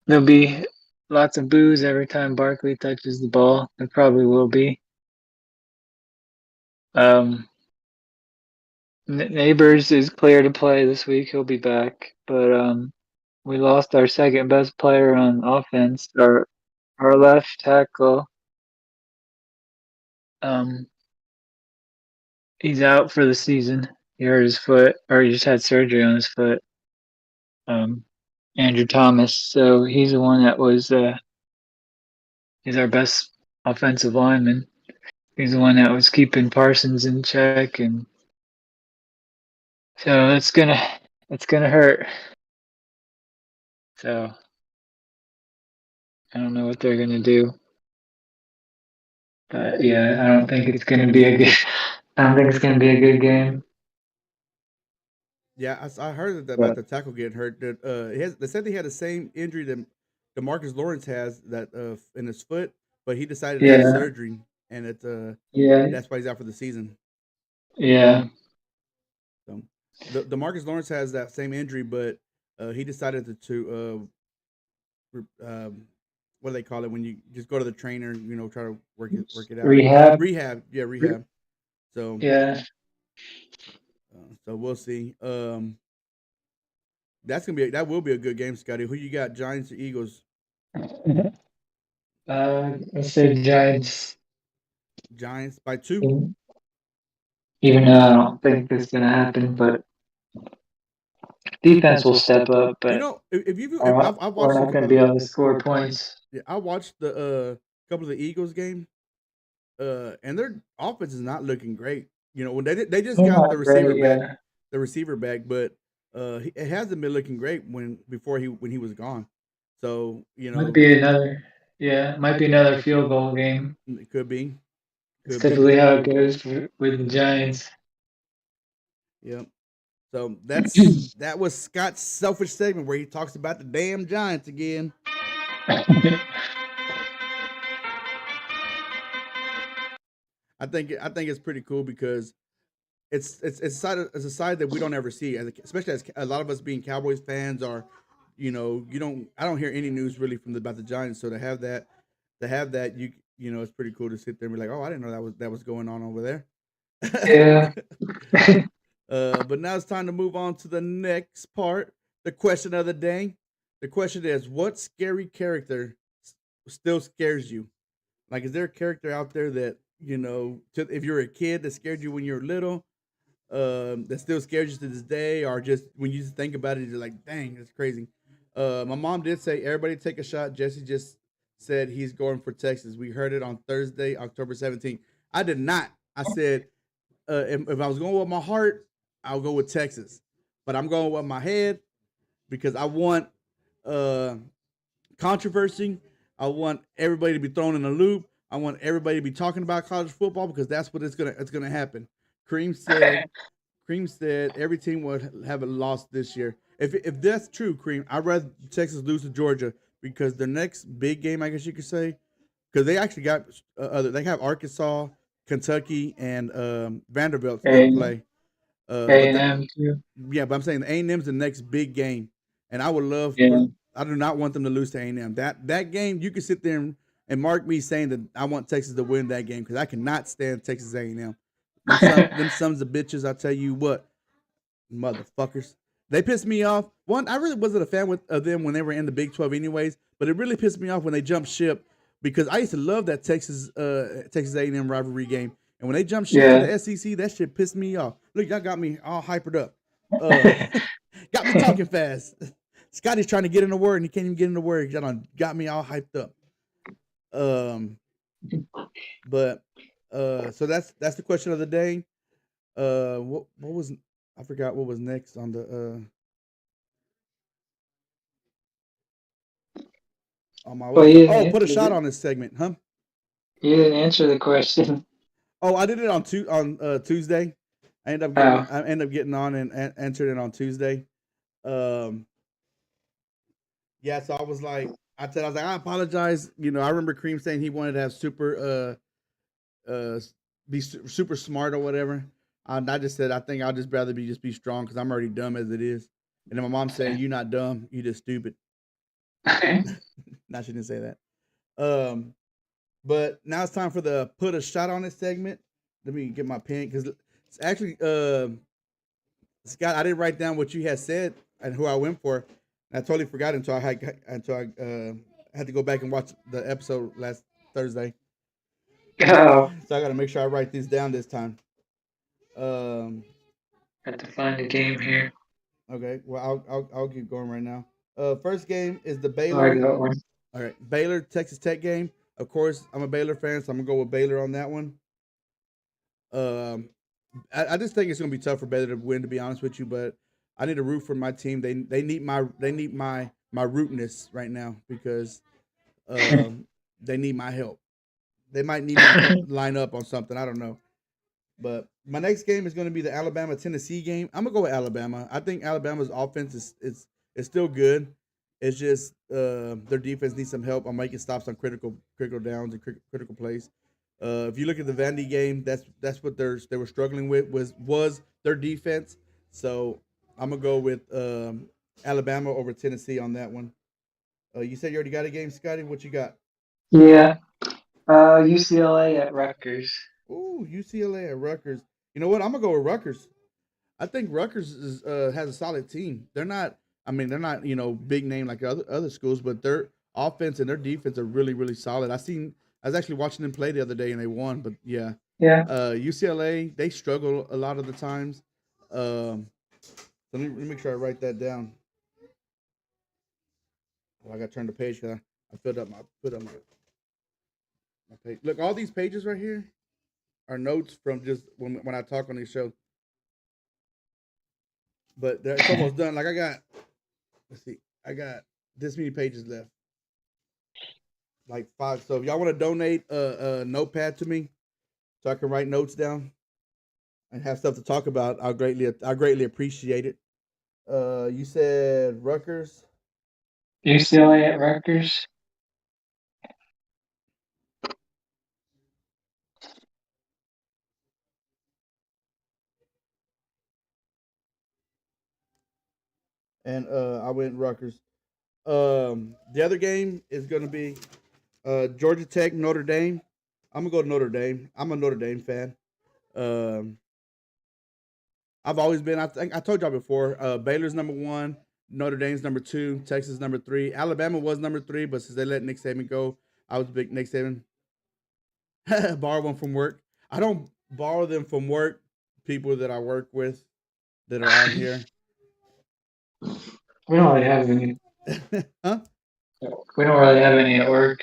there'll be lots of boos every time Barkley touches the ball. There probably will be. Neighbors is clear to play this week. He'll be back, but we lost our second best player on offense, our left tackle. He's out for the season. He hurt his foot, or he just had surgery on his foot. Andrew Thomas. So he's the one that was. He's our best offensive lineman. He's the one that was keeping Parsons in check, and so it's gonna hurt. So I don't know what they're gonna do. But yeah, I don't think it's gonna be a good. I don't think it's gonna be a good game. Yeah, I heard about the tackle getting hurt. They said he had the same injury that DeMarcus Lawrence has in his foot, but he decided to have surgery, and that's why he's out for the season. Yeah. So DeMarcus Lawrence has that same injury, but he decided to what do they call it when you just go to the trainer, try to work it out. Rehab. Yeah, rehab. So yeah. So we'll see. That will be a good game, Scotty. Who you got, Giants or Eagles? Let's say Giants. Giants by 2. Even though I don't think this is gonna happen, but defense will step up. But I've watched, we're not gonna be able to score points. Yeah, I watched the couple of the Eagles game, and their offense is not looking great. When they just got the receiver back, but it hasn't been looking great when he was gone. So might be another field goal game. It could be. It's typically how it goes with the Giants. Yep. So that was Scott's selfish segment where he talks about the damn Giants again. I think it's pretty cool because it's a side that we don't ever see, especially as a lot of us being Cowboys fans are, I don't hear any news really about the Giants. So to have that, to have that, you know, it's pretty cool to sit there and be like, oh, I didn't know that was going on over there. Yeah. But now it's time to move on to the next part, the question of the day. The question is, what scary character still scares you? Like, is there a character out there that if you're a kid that scared you when you were little, that still scares you to this day, or just when you think about it, you're like, dang, that's crazy. My mom did say, everybody take a shot. Jesse just said he's going for Texas. We heard it on Thursday, October 17th. I did not. I said, if I was going with my heart, I'll go with Texas. But I'm going with my head because I want uh, controversy. I want everybody to be thrown in a loop. I want everybody to be talking about college football because that's what it's gonna happen. Cream said Cream said every team would have a loss this year. If that's true, Cream, I'd rather Texas lose to Georgia because their next big game, I guess you could say, because they actually got they have Arkansas, Kentucky, and Vanderbilt still to A play. But that A&M too. yeah, but I'm saying the A&M's the next big game, and I would love for. Yeah. I do not want them to lose to A&M. That game, you can sit there and mark me saying that I want Texas to win that game because I cannot stand Texas A&M. Them sons of bitches. I tell you what, motherfuckers. They pissed me off. One, I really wasn't a fan of them when they were in the Big 12, anyways. But it really pissed me off when they jumped ship because I used to love that Texas A&M rivalry game. And when they jumped ship to Yeah. the SEC, that shit pissed me off. Look, y'all got me all hypered up. Got me talking fast. Scotty's trying to get in the word and he can't even get in the word. Y'all done got me all hyped up. But so that's the question of the day. What was I forgot what was next on the on my Well, you oh, didn't put a answer shot the, on this segment, huh? you didn't answer the question. Oh, I did it on Tuesday. Oh, I ended up getting on and answered it on Tuesday. Um, yeah, so I was like, I apologize. You know, I remember Cream saying he wanted to have super smart or whatever. And I just said I think I'll just rather be strong because I'm already dumb as it is. And then my mom saying, "You're not dumb, you just stupid." No, she didn't say that. Um, but now it's time for the put a shot on it segment. Let me get my pen because it's actually Scott. I didn't write down what you had said and who I went for. And I totally forgot until I had to go back and watch the episode last Thursday. oh, So I got to make sure I write these down this time. Um, have to find a game here. okay. Well, I'll keep going right now. First game is the Oh, I Baylor. got one. All right, Baylor Texas Tech game. Of course, I'm a Baylor fan, so I'm gonna go with Baylor on that one. Um, I just think it's gonna be tough for Baylor to win, to be honest with you. But I need to root for my team. They need my rootness right now because they need my help. They might need me to line up on something. I don't know. But my next game is going to be the Alabama Tennessee game. I'm gonna go with Alabama. I think Alabama's offense is still good. It's just their defense needs some help on making stops on critical downs and critical plays. If you look at the Vandy game, that's what they were struggling with was their defense. So I'm gonna go with Alabama over Tennessee on that one. You said you already got a game, Scotty. What you got? Yeah. UCLA at Rutgers. Ooh, UCLA at Rutgers. You know what? I'm gonna go with Rutgers. I think Rutgers has a solid team. They're not. I mean, they're not big name like other schools, but their offense and their defense are really solid. I was actually watching them play the other day and they won. But yeah, Yeah. UCLA they struggle a lot of the times. Um, so let me make sure I write that down. Oh, I got to turn the page because I put up my page. Look, all these pages right here are notes from just when I talk on these shows. But it's almost done. Like let's see, I got this many pages left, like 5. So if y'all want to donate a notepad to me, so I can write notes down and have stuff to talk about, I greatly appreciate it. You said Rutgers, UCLA at Rutgers. and I went Rutgers. The other game is gonna be Georgia Tech, Notre Dame. I'm gonna go to Notre Dame. I'm a Notre Dame fan. Um, I've always been. I think I told y'all before. Baylor's number one. Notre Dame's number two. Texas number three. Alabama was number three, but since they let Nick Saban go, I was a big Nick Saban. Borrow one from work. I don't borrow them from work. People that I work with that are on here. We don't really have any. Huh? We don't really have any at work.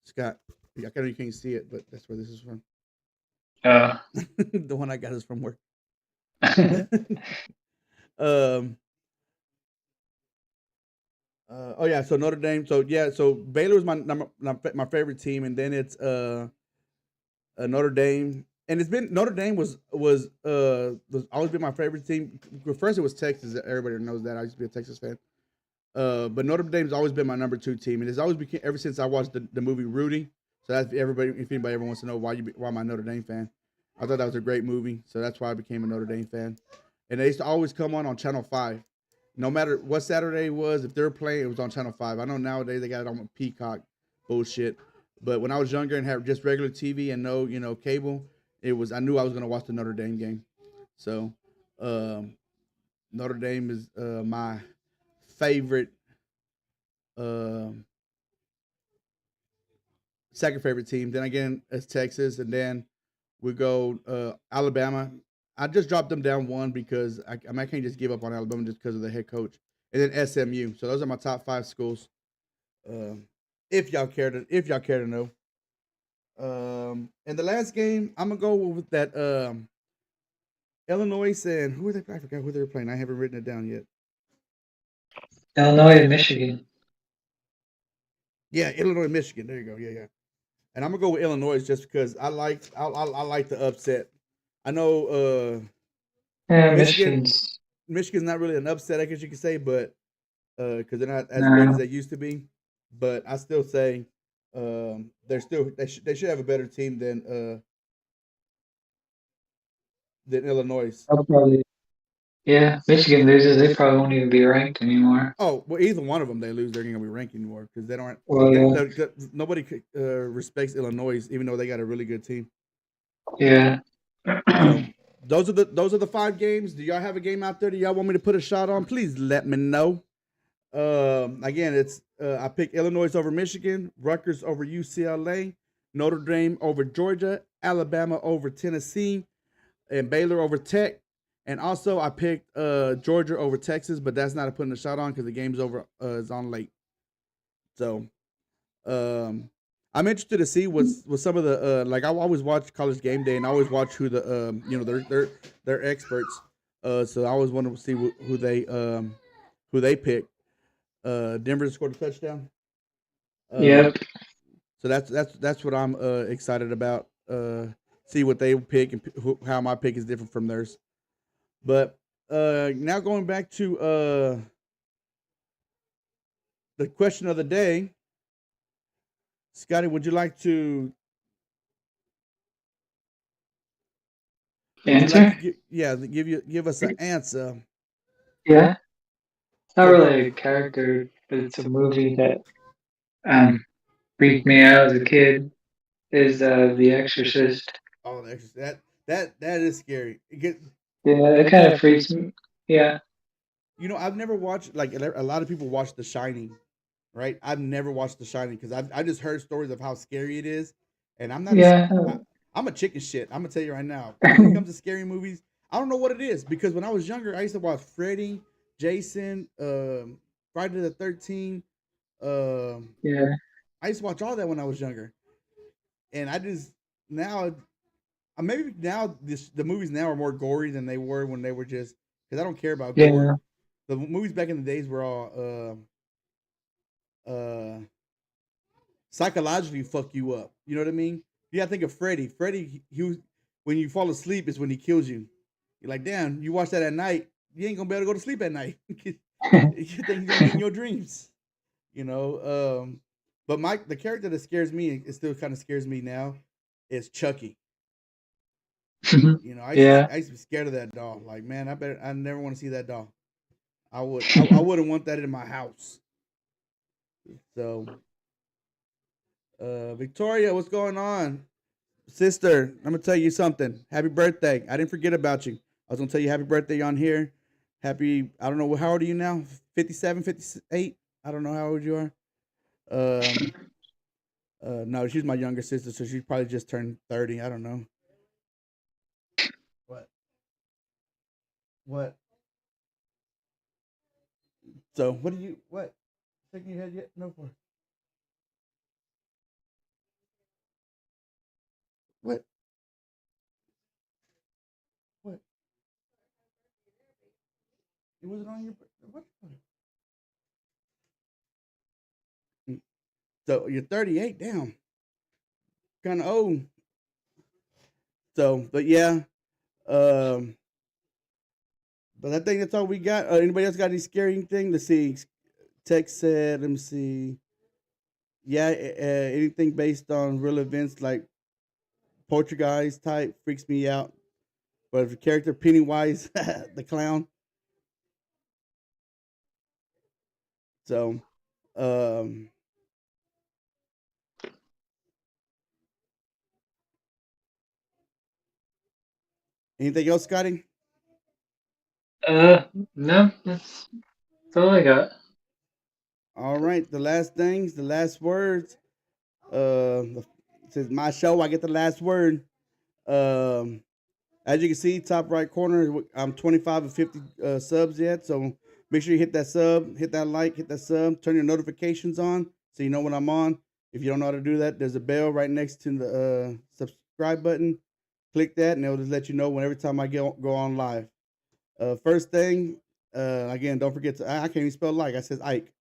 Scott, I know you can't see it, but that's where this is from. Uh, The one I got is from work. um. Oh yeah, so Notre Dame. So yeah, so Baylor was my favorite team, and then it's Notre Dame, and it's been Notre Dame was always been my favorite team. First, it was Texas. Everybody knows that I used to be a Texas fan. But Notre Dame's always been my number two team, and it's always became ever since I watched the movie Rudy. So that's everybody. If anybody ever wants to know why I'm a Notre Dame fan, I thought that was a great movie, so that's why I became a Notre Dame fan. And they used to always come on Channel 5. No matter what Saturday it was, if they were playing, it was on Channel 5. I know nowadays they got it on Peacock bullshit. But when I was younger and had just regular TV and no, cable, I knew I was gonna watch the Notre Dame game. So Notre Dame is my favorite, um second favorite team. Then again, it's Texas, and then we go Alabama. I just dropped them down one because I can't just give up on Alabama just because of the head coach. And then SMU. So those are my top five schools. Um, if y'all care to know. And the last game, I'm gonna go with that Illinois and who are they? I forgot who they were playing. I haven't written it down yet. Illinois and Michigan. Yeah, Illinois, Michigan. There you go. Yeah, yeah. And I'm gonna go with Illinois just because I like the upset. I know Yeah, Michigan Michigan's. Michigan's not really an upset, I guess you could say, but because they're not as great as No. they used to be. But I still say they should have a better team than Illinois. I'll probably. Yeah, Michigan loses. They probably won't even be ranked anymore. Oh well, either one of them they lose, they're gonna be ranked anymore because they don't. Well, yeah. Nobody respects Illinois, even though they got a really good team. Yeah. So those are the five games. Do y'all have a game out there that y'all want me to put a shot on? Please let me know. Again, it's I picked Illinois over Michigan, Rutgers over UCLA, Notre Dame over Georgia, Alabama over Tennessee, and Baylor over Tech. And also, I picked Georgia over Texas, but that's not a putting a shot on because the game's over is on late. So um, I'm interested to see what's some of the like. I always watch College Game Day, and I always watch who the they're experts. So I always want to see who they pick. Denver scored a touchdown. Uh, Yep. so that's what I'm excited about. See what they pick and how my pick is different from theirs. But now going back to the question of the day, Scotty, would you like to Answer? give us an answer? Yeah. It's not So what? really a character, but it's a movie that um freaked me out as a kid. Is The Exorcist. Oh, that is scary. Yeah, it kind of freaks me. Yeah. I've never watched like a lot of people watch The Shining, right? I've never watched The Shining because I just heard stories of how scary it is, and I'm not a Yeah. I'm a chicken shit. I'm gonna tell you right now. When it comes to scary movies, I don't know what it is because when I was younger, I used to watch Freddy, Jason, Friday the 13th. Yeah. I used to watch all that when I was younger, and I just now maybe now the movies now are more gory than they were when they were just because I don't care about gore. Yeah. The movies back in the days were all psychologically fuck you up. You know what I mean? You gotta think of Freddy. Freddy, when you fall asleep is when he kills you. You're like, damn, you watch that at night, you ain't gonna be able to go to sleep at night. You think he's gonna get in your dreams. You know, but the character that scares me, it still kind of scares me now, is Chucky. Yeah. I used to be scared of that doll. Like, man, I never want to see that doll. I wouldn't want that in my house. So Victoria, what's going on? Sister, I'm gonna tell you something. Happy birthday. I didn't forget about you. I was gonna tell you happy birthday on here. Happy, I don't know, how old are you now? 57, 58? I don't know how old you are. Um, no, she's my younger sister, so she probably just turned 30. I don't know. What? What? So, what do you, what? Shaking your head yet? No, for what? What? It wasn't on your, what? Mm. So, you're 38, damn. Kind of old. So, but yeah, um, but I think that's all we got. Anybody else got any scary thing? Let's see. Text said, let me see. Yeah, anything based on real events like Poltergeist type freaks me out. But if the character Pennywise, the clown. So, um, anything else, Scotty? No, that's all I got. All right, the last things, the last words. It says my show. I get the last word. Um, as you can see, top right corner, I'm 25 of 50 subs yet. So make sure you hit that sub, hit that like, hit that sub, turn your notifications on so you know when I'm on. If you don't know how to do that, there's a bell right next to the subscribe button. Click that, and it'll just let you know whenever time I go on live. First thing, again, don't forget to. I can't even spell like. I says Ike.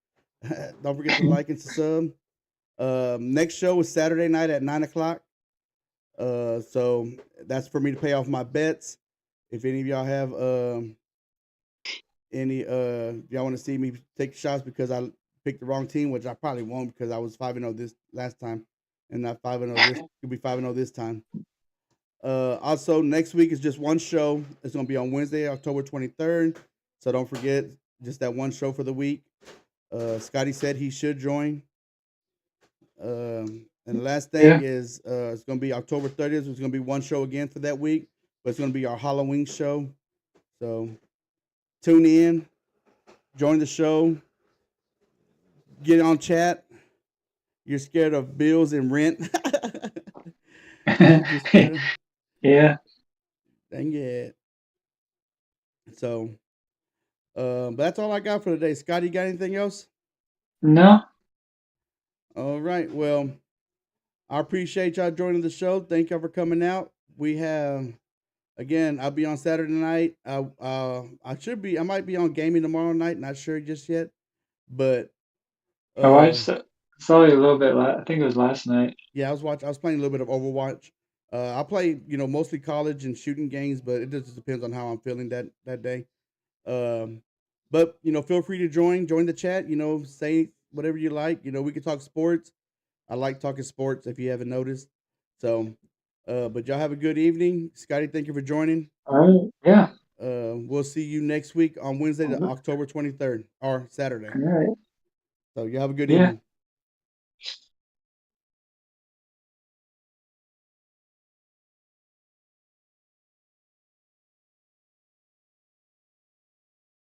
Don't forget to like and to sub. Next show is Saturday night at 9 o'clock. So that's for me to pay off my bets. If any of y'all have any y'all want to see me take shots because I picked the wrong team, which I probably won't because I was 5-0 this last time and not 5-0 this could be 5-0 this time. Also next week is just one show. It's gonna be on Wednesday, October 23rd. So don't forget just that one show for the week. Scotty said he should join. And the last thing is it's going to be October 30th. It's going to be one show again for that week, but it's going to be our Halloween show. So tune in, join the show, get on chat. You're scared of bills and rent. Yeah. Dang it. So, but that's all I got for today. Scotty, you got anything else? No. All right. Well, I appreciate y'all joining the show. Thank y'all for coming out. We have, again, I'll be on Saturday night. I might be on gaming tomorrow night. Not sure just yet, but I saw you a little bit. I think it was last night. Yeah, I was playing a little bit of Overwatch. I play, mostly college and shooting games, but it just depends on how I'm feeling that day. Um, but feel free to join the chat. Say whatever you like. We can talk sports. I like talking sports if you haven't noticed. So, but y'all have a good evening. Scotty, thank you for joining. All right. Yeah. We'll see you next week on Wednesday, October 23rd, or Saturday. All right. So you have a good Yeah. evening.